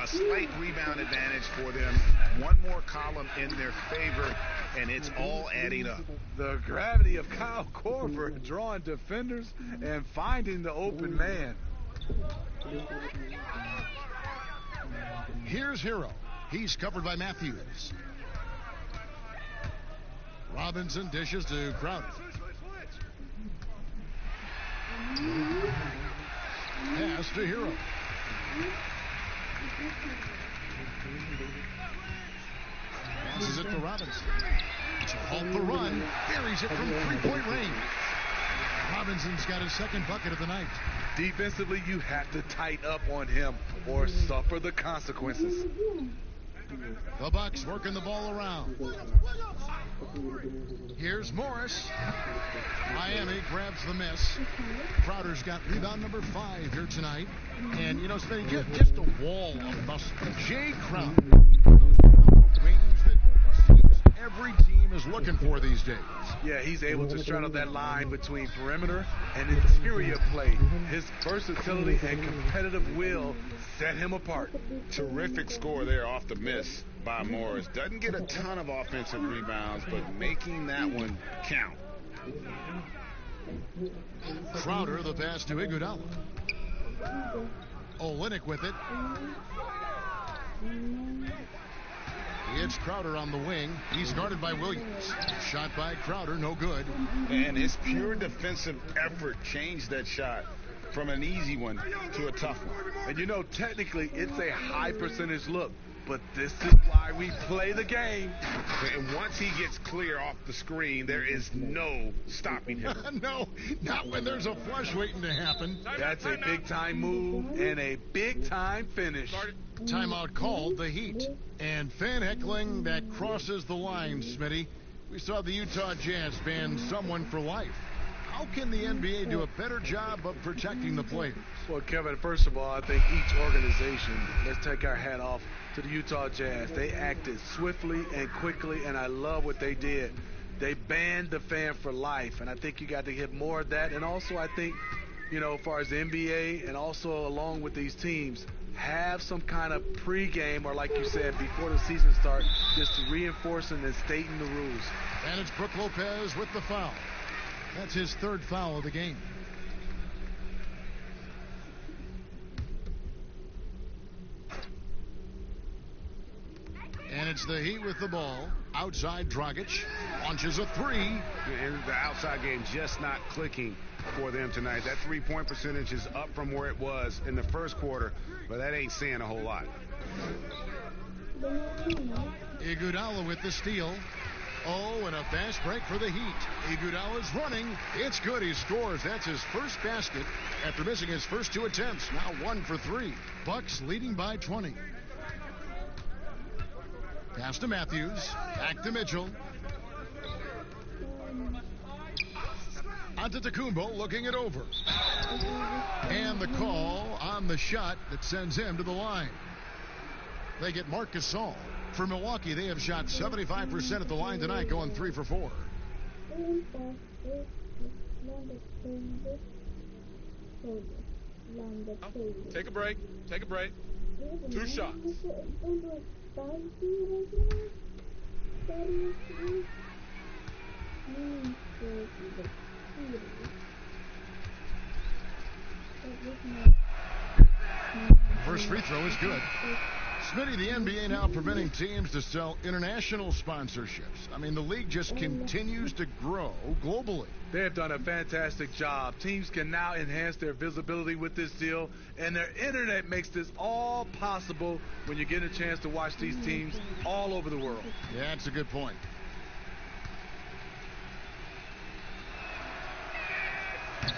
A slight rebound advantage for them. One more column in their favor, and it's all adding up. The gravity of Kyle Korver drawing defenders and finding the open man. Here's Hero. He's covered by Matthews. Robinson dishes to Crowder. Pass to Hero. Passes it to Robinson. It's a halt the run. Buries it from three-point range. Robinson's got his second bucket of the night. Defensively, you have to tighten up on him or suffer the consequences. The Bucks working the ball around. Here's Morris. Miami grabs the miss. Crowder's got rebound number 5 here tonight. And, you know, Smitty, just a wall of muscle. Jay Crowder. Those wings that every team is looking for these days. Yeah, he's able to straddle that line between perimeter and interior play. His versatility and competitive will set him apart. Terrific score there off the miss by Morris. Doesn't get a ton of offensive rebounds, but making that one count. Crowder, the pass to Iguodala. Olynyk with it. It's Crowder on the wing. He's guarded by Williams. Shot by Crowder, no good. And his pure defensive effort changed that shot from an easy one to a tough one. And you know, technically, it's a high percentage look, but this is why we play the game. And once he gets clear off the screen, there is no stopping him. No, not when there's a flush waiting to happen. That's a big-time move and a big-time finish. Timeout called, the Heat. And fan heckling that crosses the line, Smitty. We saw the Utah Jazz ban someone for life. How can the NBA do a better job of protecting the players? Well, Kevin, first of all, I think each organization, let's take our hat off to the Utah Jazz. They acted swiftly and quickly, and I love what they did. They banned the fan for life, and I think you got to hit more of that. And also, I think, you know, as far as the NBA and also along with these teams, have some kind of pregame or, like you said, before the season starts, just reinforcing and stating the rules. And it's Brook Lopez with the foul. That's his third foul of the game. And it's the Heat with the ball. Outside, Dragic launches a three. And the outside game just not clicking for them tonight. That three-point percentage is up from where it was in the first quarter, but that ain't saying a whole lot. Iguodala with the steal. Oh, and a fast break for the Heat. Iguodala's running. It's good. He scores. That's his first basket after missing his first 2 attempts. Now 1 for 3. Bucks leading by 20. Pass to Matthews. Back to Mitchell. Antetokounmpo looking it over. And the call on the shot that sends him to the line. They get Marc Gasol. For Milwaukee, they have shot 75% at the line tonight, going 3 for 4. Take a break. Take a break. 2 shots. First free throw is good. Smitty, the NBA now permitting teams to sell international sponsorships. I mean, the league just continues to grow globally. They have done a fantastic job. Teams can now enhance their visibility with this deal, and their internet makes this all possible when you get a chance to watch these teams all over the world. Yeah, that's a good point.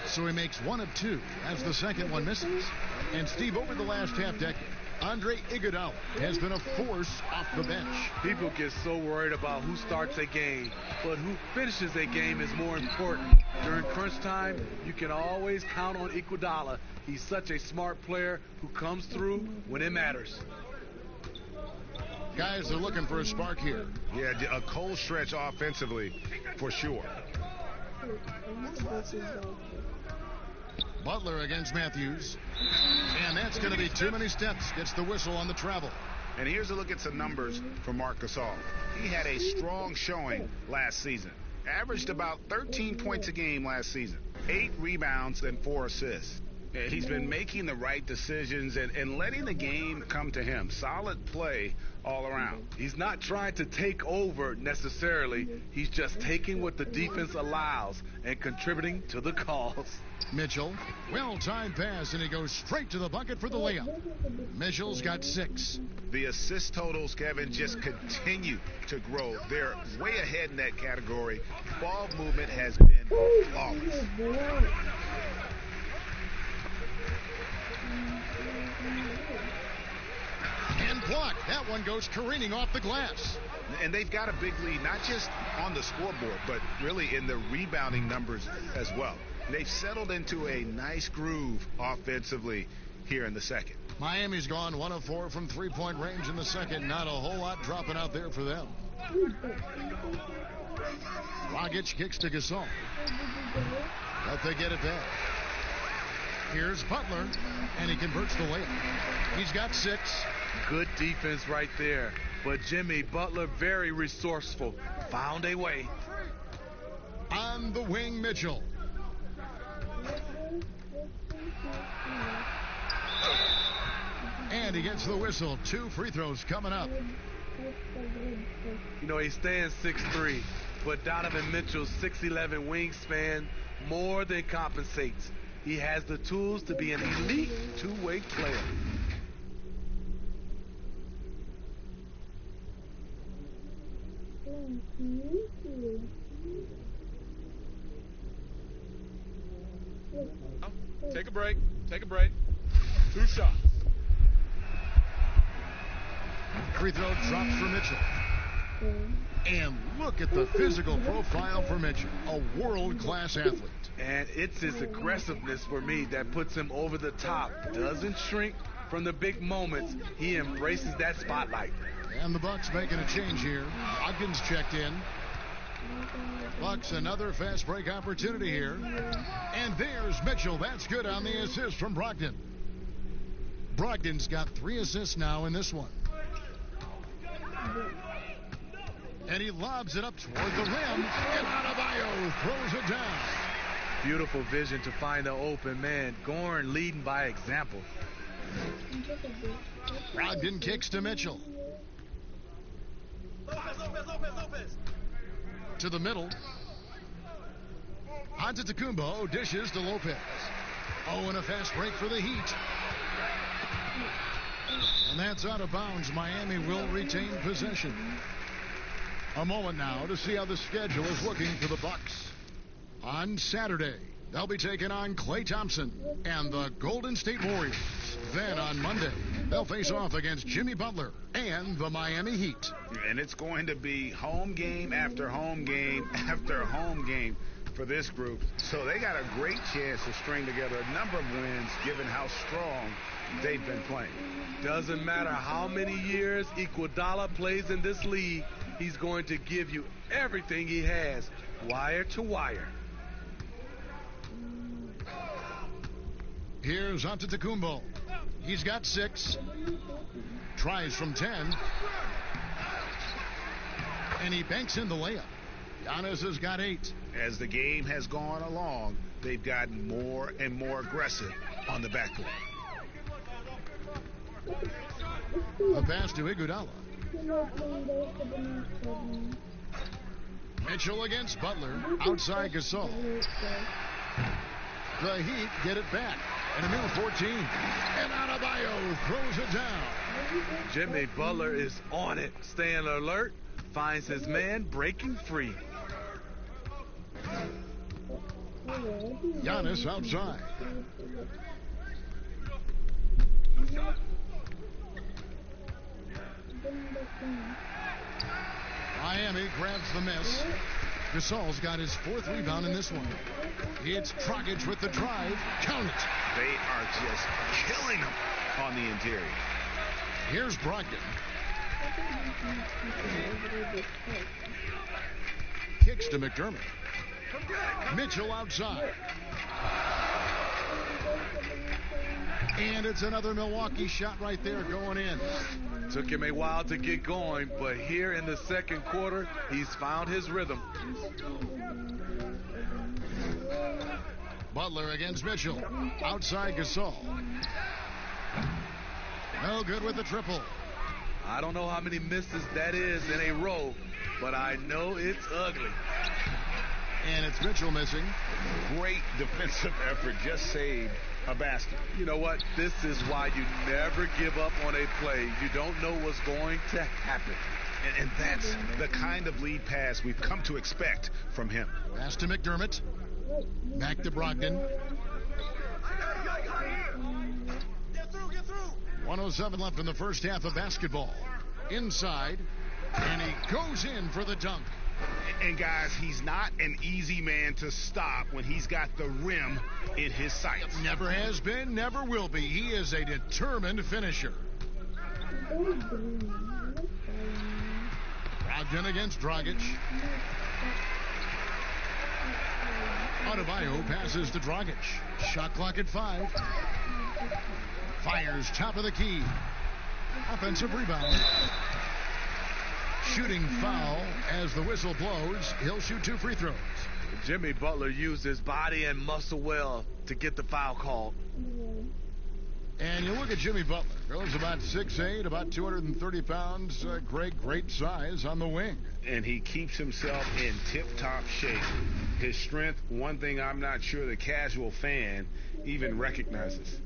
So he makes 1 of 2 as the second one misses. And Steve, over the last half decade, Andre Iguodala has been a force off the bench. People get so worried about who starts a game, but who finishes a game is more important. During crunch time, you can always count on Iguodala. He's such a smart player who comes through when it matters. Guys are looking for a spark here. Yeah, a cold stretch offensively for sure. Butler against Matthews. And that's going to be too many steps. Gets the whistle on the travel. And here's a look at some numbers for Marc Gasol. He had a strong showing last season. Averaged about 13 points a game last season. 8 rebounds and 4 assists. He's been making the right decisions and letting the game come to him. Solid play all around. He's not trying to take over necessarily. He's just taking what the defense allows and contributing to the cause. Mitchell, well-timed pass, and he goes straight to the bucket for the layup. Mitchell's got 6. The assist totals, Kevin, just continue to grow. They're way ahead in that category. Ball movement has been flawless. And blocked. That one goes careening off the glass. And they've got a big lead, not just on the scoreboard, but really in the rebounding numbers as well. They've settled into a nice groove offensively here in the second. Miami's gone 1 of 4 from three-point range in the second. Not a whole lot dropping out there for them. Dragic kicks to Gasol. But they get it back. Here's Butler, and he converts the layup. He's got 6. Good defense right there. But Jimmy Butler, very resourceful. Found a way. On the wing, Mitchell. And he gets the whistle. 2 free throws coming up. You know, he stands 6'3", but Donovan Mitchell's 6'11" wingspan more than compensates. He has the tools to be an elite two-way player. Take a break. Take a break. 2 shots. Free throw drops for Mitchell. And look at the physical profile for Mitchell. A world-class athlete. And it's his aggressiveness for me that puts him over the top. Doesn't shrink from the big moments. He embraces that spotlight. And the Bucks making a change here. Hopkins checked in. Bucks another fast break opportunity here. And there's Mitchell. That's good on the assist from Brogdon. Brogdon's got 3 assists now in this one. And he lobs it up toward the rim. And Adebayo throws it down. Beautiful vision to find the open man. Gorn leading by example. Brogdon kicks to Mitchell. To the middle. Antetokounmpo dishes to Lopez. Oh, and a fast break for the Heat. And that's out of bounds. Miami will retain possession. A moment now to see how the schedule is looking for the Bucks. On Saturday, they'll be taking on Klay Thompson and the Golden State Warriors. Then on Monday, they'll face off against Jimmy Butler and the Miami Heat. And it's going to be home game after home game after home game for this group. So they got a great chance to string together a number of wins given how strong they've been playing. Doesn't matter how many years Iguodala plays in this league, he's going to give you everything he has, wire to wire. Here's Antetokounmpo. He's got 6. Tries from 10. And he banks in the layup. Giannis has got 8. As the game has gone along, they've gotten more and more aggressive on the backcourt. A pass to Iguodala. Mitchell against Butler. Outside Gasol. The Heat get it back. And a new 14. And Adebayo throws it down. Jimmy Butler is on it. Staying alert. Finds his man breaking free. Giannis outside. Miami grabs the miss. Gasol's got his 4th rebound in this one. It's Dragic with the drive. Count it. They are just killing him on the interior. Here's Brogdon. Kicks to McDermott. Mitchell outside. And it's another Milwaukee shot right there going in. Took him a while to get going, but here in the second quarter, he's found his rhythm. Butler against Mitchell. Outside Gasol. No good with the triple. I don't know how many misses that is in a row, but I know it's ugly. And it's Mitchell missing. Great defensive effort. Just saved a basket. You know what? This is why you never give up on a play. You don't know what's going to happen. And that's the kind of lead pass we've come to expect from him. Pass to McDermott. Back to Brogdon. 1:07 left in the first half of basketball. Inside. And he goes in for the dunk. And guys, he's not an easy man to stop when he's got the rim in his sights. Never has been, never will be. He is a determined finisher. Brogdon against Dragic. Adebayo passes to Dragic. Shot clock at 5. Fires top of the key. Offensive rebound. Shooting foul as the whistle blows. He'll shoot 2 free throws. Jimmy Butler used his body and muscle well to get the foul called. And you look at Jimmy Butler. Goes about 6'8", about 230 pounds. Great size on the wing. And he keeps himself in tip-top shape. His strength, one thing I'm not sure the casual fan even recognizes.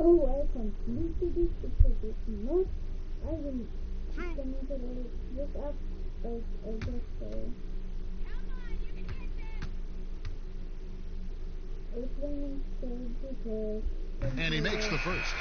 Oh, I completely disappointed. No, I will look up I guess so. And he makes the first.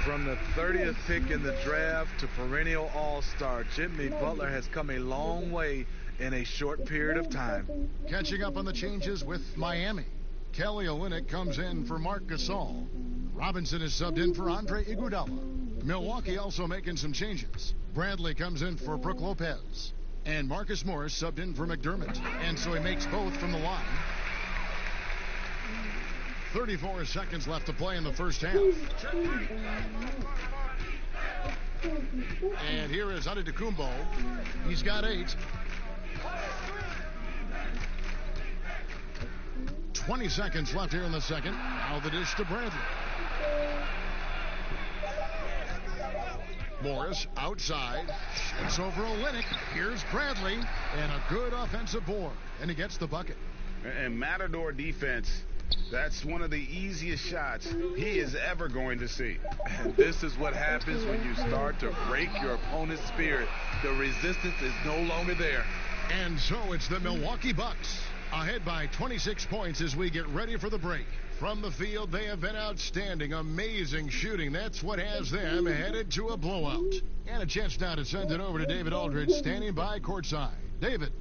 From the 30th pick in the draft to perennial all-star, Jimmy Butler has come a long way in a short period of time. Catching up on the changes with Miami. Kelly Olynyk comes in for Marc Gasol. Robinson is subbed in for Andre Iguodala. Milwaukee also making some changes. Bradley comes in for Brook Lopez. And Marcus Morris subbed in for McDermott. And so he makes both from the line. 34 seconds left to play in the first half. And here is Antetokounmpo. He's got 8. 20 seconds left here in the second. Now the dish to Bradley. Morris outside. Shoots over Olynyk. Here's Bradley. And a good offensive board. And he gets the bucket. And Matador defense, that's one of the easiest shots he is ever going to see. And this is what happens when you start to break your opponent's spirit. The resistance is no longer there. And so it's the Milwaukee Bucks ahead by 26 points as we get ready for the break. From the field, they have been outstanding. Amazing shooting. That's what has them headed to a blowout. And a chance now to send it over to David Aldridge, standing by courtside. David.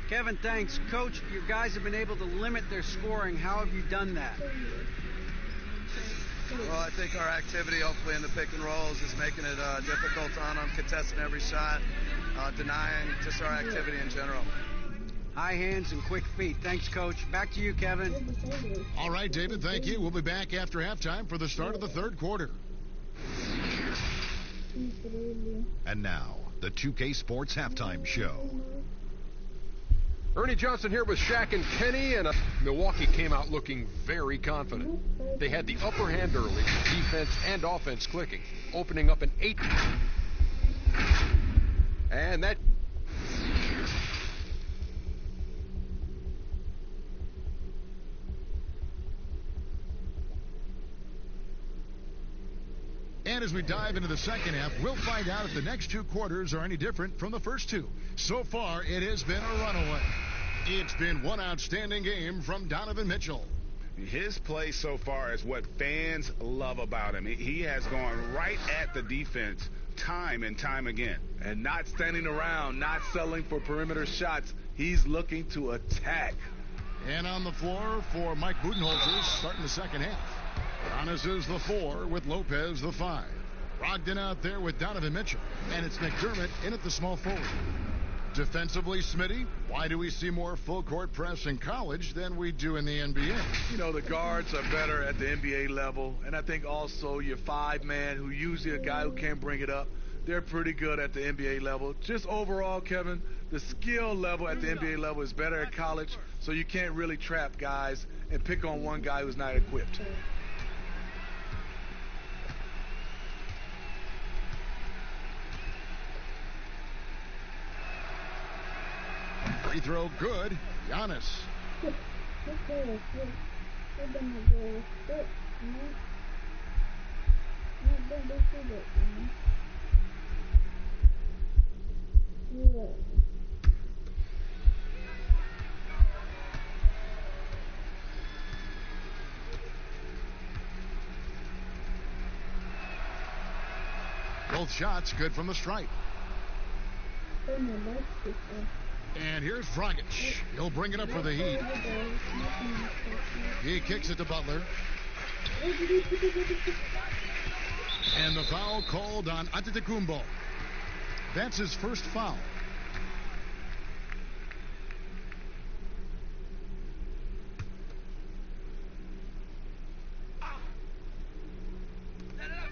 Kevin, thanks. Coach, your guys have been able to limit their scoring. How have you done that? Well, I think our activity, hopefully, in the pick and rolls is making it difficult on them, contesting every shot, denying just our activity in general. High hands and quick feet. Thanks, Coach. Back to you, Kevin. All right, David, thank you. We'll be back after halftime for the start of the third quarter. And now, the 2K Sports Halftime Show. Ernie Johnson here with Shaq and Kenny, and Milwaukee came out looking very confident. They had the upper hand early, defense and offense clicking, opening up an 8. And that... And as we dive into the second half, we'll find out if the next 2 quarters are any different from the first 2. So far, it has been a runaway. It's been one outstanding game from Donovan Mitchell. His play so far is what fans love about him. He has gone right at the defense time and time again. And not standing around, not settling for perimeter shots. He's looking to attack. And on the floor for Mike Budenholzer, starting the second half. Giannis is the 4 with Lopez the 5. Brogdon out there with Donovan Mitchell. And it's McDermott in at the small forward. Defensively, Smitty, why do we see more full court press in college than we do in the NBA? You know, the guards are better at the NBA level, and I think also your 5-man, who usually a guy who can't bring it up, they're pretty good at the NBA level. Just overall, Kevin, the skill level at the NBA level is better at college, so you can't really trap guys and pick on one guy who's not equipped. Free throw good. Giannis. Both shots good from the stripe. And here's Dragic. He'll bring it up for the Heat. He kicks it to Butler. And the foul called on Antetokounmpo. That's his first foul.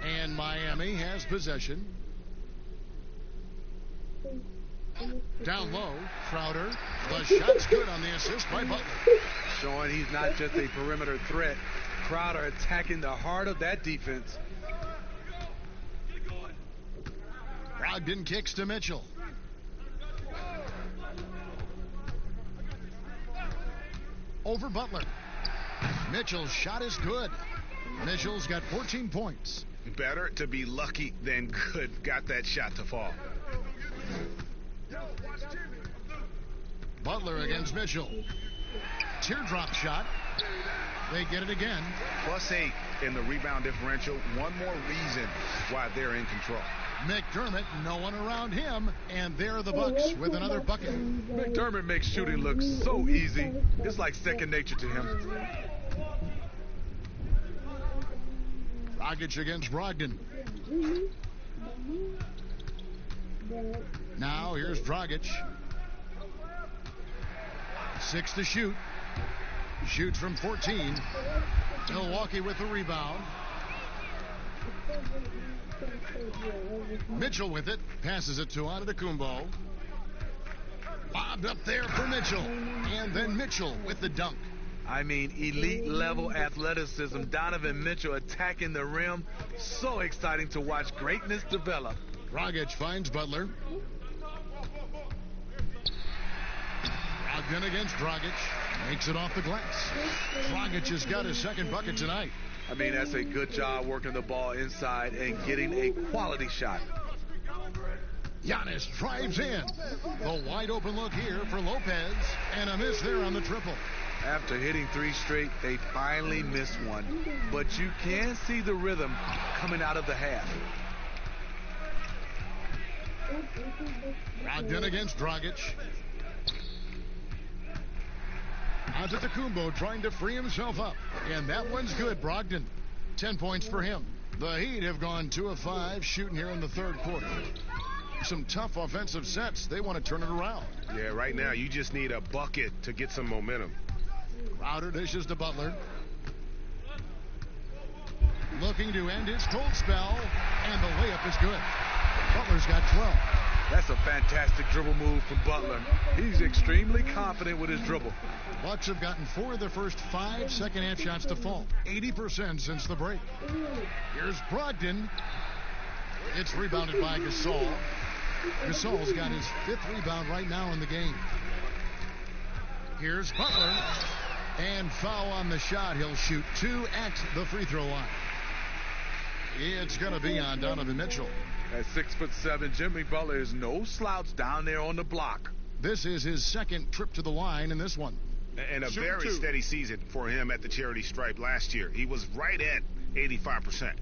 And Miami has possession. Down low, Crowder. The shot's good on the assist by Butler. Showing he's not just a perimeter threat. Crowder attacking the heart of that defense. Brogdon kicks to Mitchell. Over Butler. Mitchell's shot is good. Mitchell's got 14 points. Better to be lucky than good. Got that shot to fall. Butler against Mitchell. Teardrop shot. They get it again. +8 in the rebound differential. One more reason why they're in control. McDermott, no one around him, and there the Bucks with another bucket. McDermott makes shooting look so easy. It's like second nature to him. Dragic against Brogdon. Now here's Dragic. 6 to shoot. Shoots from 14. Milwaukee with the rebound. Mitchell with it. Passes it to Antetokounmpo. Bobbed up there for Mitchell. And then Mitchell with the dunk. I mean, elite level athleticism. Donovan Mitchell attacking the rim. So exciting to watch greatness develop. Dragic finds Butler. Brogdon against Dragic. Makes it off the glass. Dragic has got his second bucket tonight. I mean, that's a good job working the ball inside and getting a quality shot. Giannis drives in. The wide open look here for Lopez. And a miss there on the triple. After hitting 3 straight, they finally missed one. But you can see the rhythm coming out of the half. Brogdon against Dragic. Antetokounmpo trying to free himself up. And that one's good, Brogdon. 10 points for him. The Heat have gone 2 of 5 shooting here in the third quarter. Some tough offensive sets. They want to turn it around. Yeah, right now you just need a bucket to get some momentum. Crowder dishes to Butler. Looking to end his cold spell. And the layup is good. Butler's got 12. That's a fantastic dribble move from Butler. He's extremely confident with his dribble. Bucks have gotten 4 of their first 5 second-half shots to fall. 80% since the break. Here's Brogdon. It's rebounded by Gasol. Gasol's got his 5th rebound right now in the game. Here's Butler. And foul on the shot. He'll shoot 2 at the free throw line. It's going to be on Donovan Mitchell. At 6'7", Jimmy Butler is no slouch down there on the block. This is his second trip to the line in this one. And a very steady season for him at the charity stripe last year. He was right at 85%.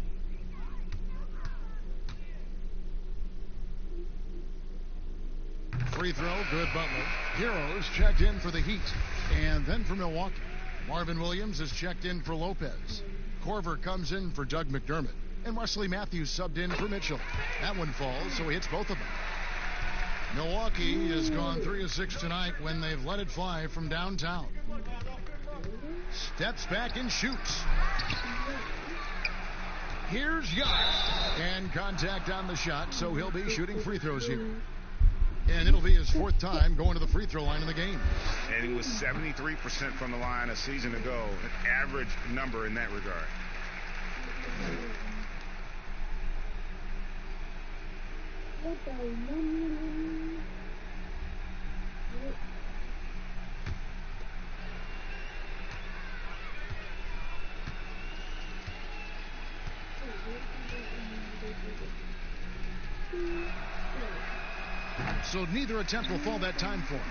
Free throw, good Butler. Heroes checked in for the Heat. And then for Milwaukee. Marvin Williams is checked in for Lopez. Corver comes in for Doug McDermott. And Wesley Matthews subbed in for Mitchell. That one falls, so he hits both of them. Milwaukee has gone 3 of 6 tonight when they've let it fly from downtown. Steps back and shoots. Here's Giannis. And contact on the shot, so he'll be shooting free throws here. And it'll be his 4th time going to the free throw line in the game. And he was 73% from the line a season ago, an average number in that regard. So neither attempt will fall that time for him.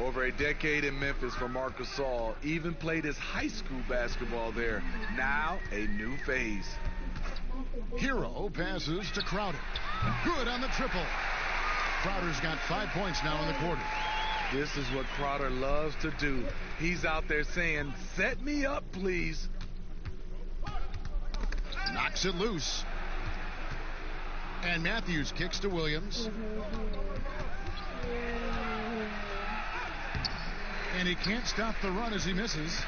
Over a decade in Memphis for Marc Gasol. Even played his high school basketball there. Now a new phase. Hero passes to Crowder. Good on the triple. Crowder's got 5 points now in the quarter. This is what Crowder loves to do. He's out there saying, set me up, please. Knocks it loose. And Matthews kicks to Williams. And he can't stop the run as he misses.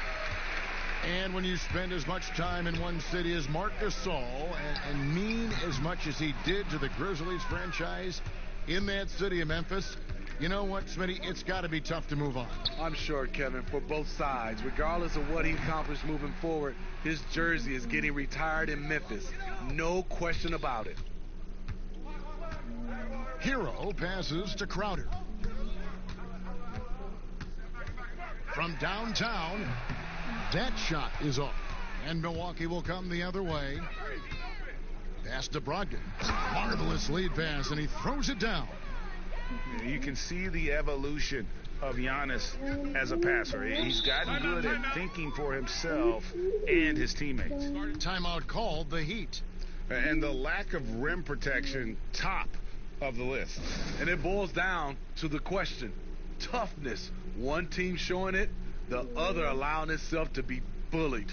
And when you spend as much time in one city as Marc Gasol and mean as much as he did to the Grizzlies franchise in that city of Memphis, you know what, Smitty? It's got to be tough to move on. I'm sure, Kevin, for both sides. Regardless of what he accomplished moving forward, his jersey is getting retired in Memphis. No question about it. Hero passes to Crowder. From downtown, that shot is off. And Milwaukee will come the other way. Pass to Brogdon. Marvelous lead pass, and he throws it down. You can see the evolution of Giannis as a passer. He's gotten good at thinking for himself and his teammates. Timeout called the Heat. And the lack of rim protection, top of the list. And it boils down to the question. Toughness. One team showing it, the other allowing itself to be bullied.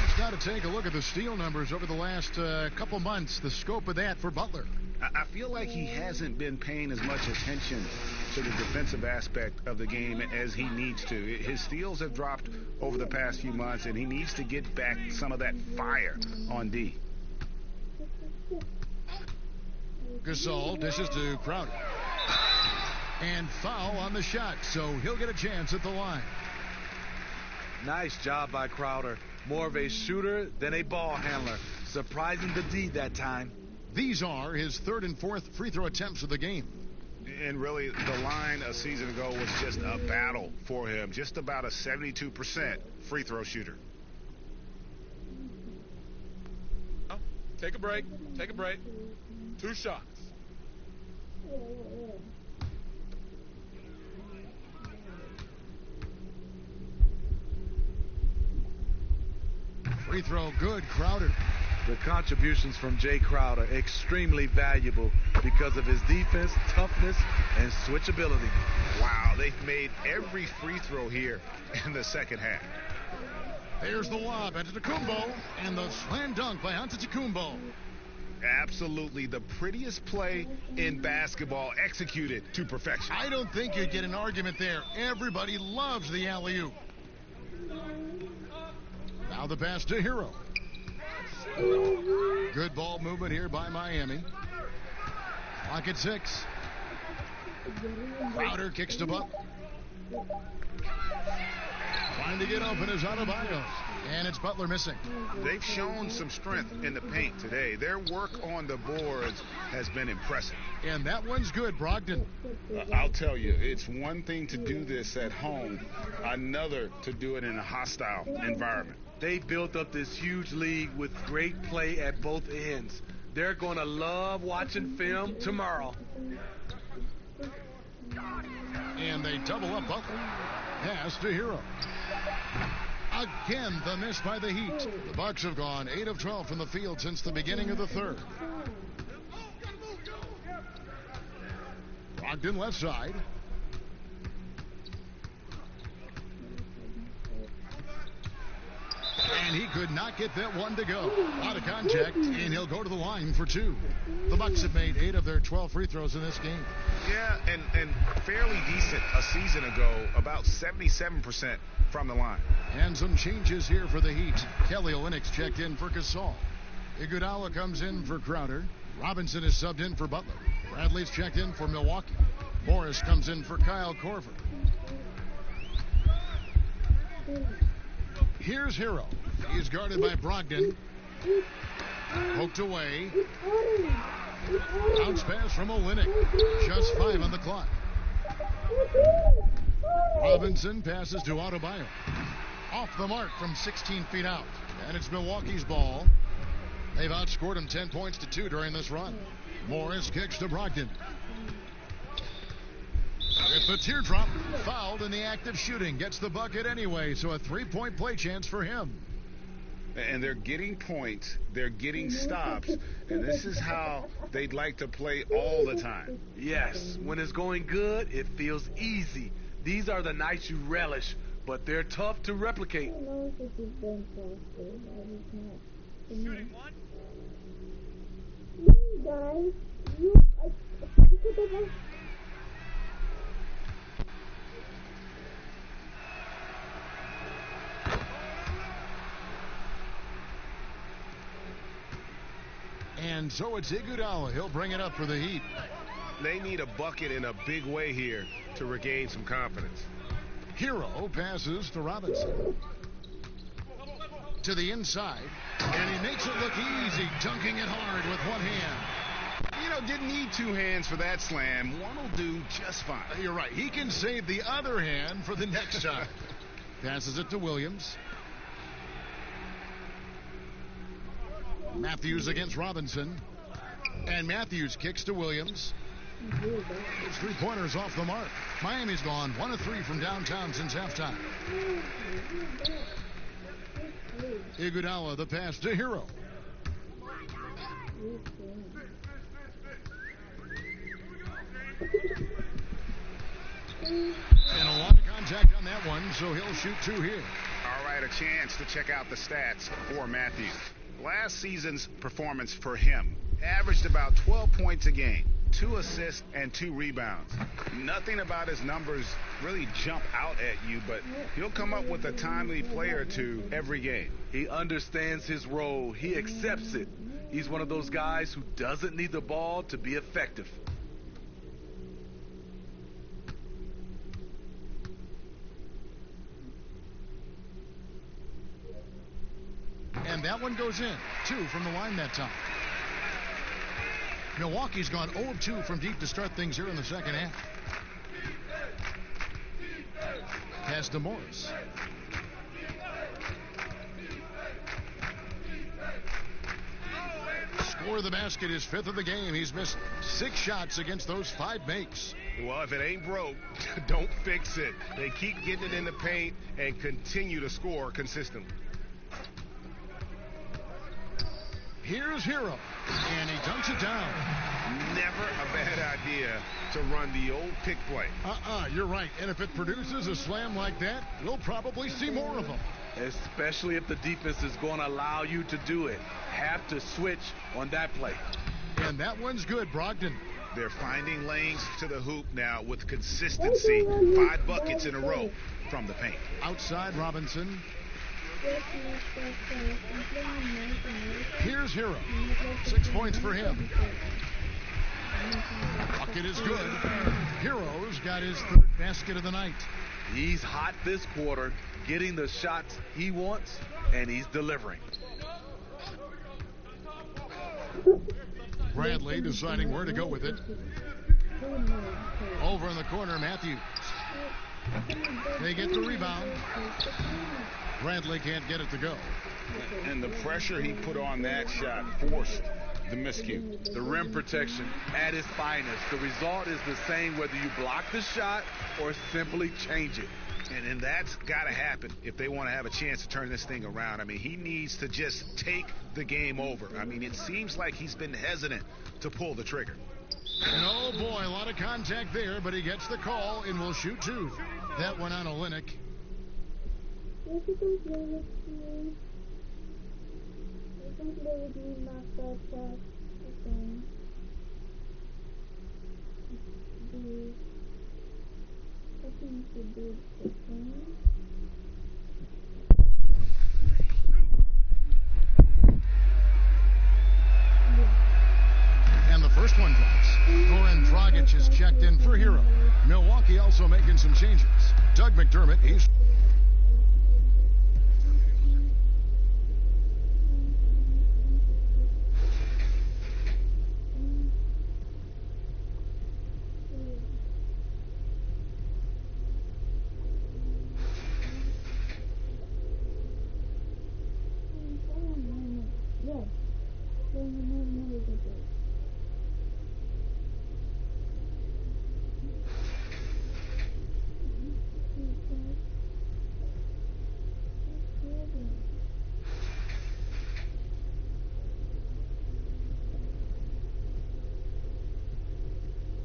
It's got to take a look at the steal numbers over the last couple months. The scope of that for Butler. I feel like he hasn't been paying as much attention to the defensive aspect of the game as he needs to. His steals have dropped over the past few months, and he needs to get back some of that fire on D. Gasol dishes to Crowder. And foul on the shot, so he'll get a chance at the line. Nice job by Crowder. More of a shooter than a ball handler. Surprising the D that time. These are his 3rd and 4th free throw attempts of the game. And really, the line a season ago was just a battle for him. Just about a 72% free throw shooter. Take a break. Take a break. 2 shots. Free throw good, Crowder. The contributions from Jay Crowder extremely valuable because of his defense, toughness, and switchability. Wow, they've made every free throw here in the second half. There's the lob Antetokounmpo, and the slam dunk by Antetokounmpo. Absolutely the prettiest play in basketball, executed to perfection. I don't think you'd get an argument there. Everybody loves the alley-oop. Now the pass to Hero. Good ball movement here by Miami. Clock at 6. Crowder kicks to Buck. Trying to get open is Adebayo. And it's Butler missing. They've shown some strength in the paint today. Their work on the boards has been impressive. And that one's good, Brogdon. I'll tell you, it's one thing to do this at home, another to do it in a hostile environment. They built up this huge league with great play at both ends. They're going to love watching film tomorrow. And they double up Butler. Pass to Hero. Again, the miss by the Heat. The Bucks have gone 8 of 12 from the field since the beginning of the 3rd. Brogdon left side. And And he could not get that one to go. Out of contact, and he'll go to the line for 2. The Bucks have made 8 of their 12 free throws in this game. Yeah, and fairly decent a season ago, about 77% from the line. And some changes here for the Heat. Kelly Olynyk checked in for Gasol. Iguodala comes in for Crowder. Robinson is subbed in for Butler. Bradley's checked in for Milwaukee. Morris comes in for Kyle Korver. Here's Hero. He's guarded by Brogdon. Poked away. Bounce pass from Olynyk. Just 5 on the clock. Robinson passes to Adebayo. Off the mark from 16 feet out. And it's Milwaukee's ball. They've outscored him 10 points to 2 during this run. Morris kicks to Brogdon. With the teardrop, fouled in the act of shooting. Gets the bucket anyway, so a 3-point play chance for him. And they're getting points, they're getting stops, and this is how they'd like to play all the time. Yes, when it's going good, it feels easy. These are the nights you relish, but they're tough to replicate. Shooting one. Guys, And so it's Iguodala. He'll bring it up for the Heat. They need a bucket in a big way here to regain some confidence. Hero passes to Robinson. To the inside. And he makes it look easy, dunking it hard with one hand. You know, didn't need 2 hands for that slam. One will do just fine. You're right. He can save the other hand for the next time. Passes it to Williams. Matthews against Robinson. And Matthews kicks to Williams. His 3-pointers off the mark. Miami's gone 1 of 3 from downtown since halftime. Iguodala, the pass to Hero. And a lot of contact on that one, so he'll shoot 2 here. All right, a chance to check out the stats for Matthews. Last season's performance for him averaged about 12 points a game, 2 assists and 2 rebounds. Nothing about his numbers really jump out at you, but he'll come up with a timely play or 2 every game. He understands his role. He accepts it. He's one of those guys who doesn't need the ball to be effective. And that one goes in. 2 from the line that time. Milwaukee's gone 0 of 2 from deep to start things here in the second half. Pass to Morris. Score the basket, his 5th of the game. He's missed 6 shots against those 5 makes. Well, if it ain't broke, don't fix it. They keep getting it in the paint and continue to score consistently. Here's Hero, and he dunks it down. Never a bad idea to run the old pick play. You're right. And if it produces a slam like that, we'll probably see more of them. Especially if the defense is going to allow you to do it. Have to switch on that play. And that one's good, Brogdon. They're finding lanes to the hoop now with consistency. 5 buckets in a row from the paint. Outside Robinson. Here's Hero. 6 points for him. Bucket is good. Hero's got his 3rd basket of the night. He's hot this quarter, getting the shots he wants, and he's delivering. Bradley deciding where to go with it. Over in the corner, Matthews. They get the rebound. Bradley can't get it to go. And the pressure he put on that shot forced the miscue. The rim protection at its finest. The result is the same whether you block the shot or simply change it. And that's got to happen if they want to have a chance to turn this thing around. I mean, he needs to just take the game over. I mean, it seems like he's been hesitant to pull the trigger. And oh boy, a lot of contact there, but he gets the call and will shoot 2. That one on Olynyk. They would be knocked out again. I think they did the same. And the first one drops. Goran Dragic is checked in for Hero. Milwaukee also making some changes. Doug McDermott, he's... Yes.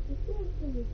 It's actually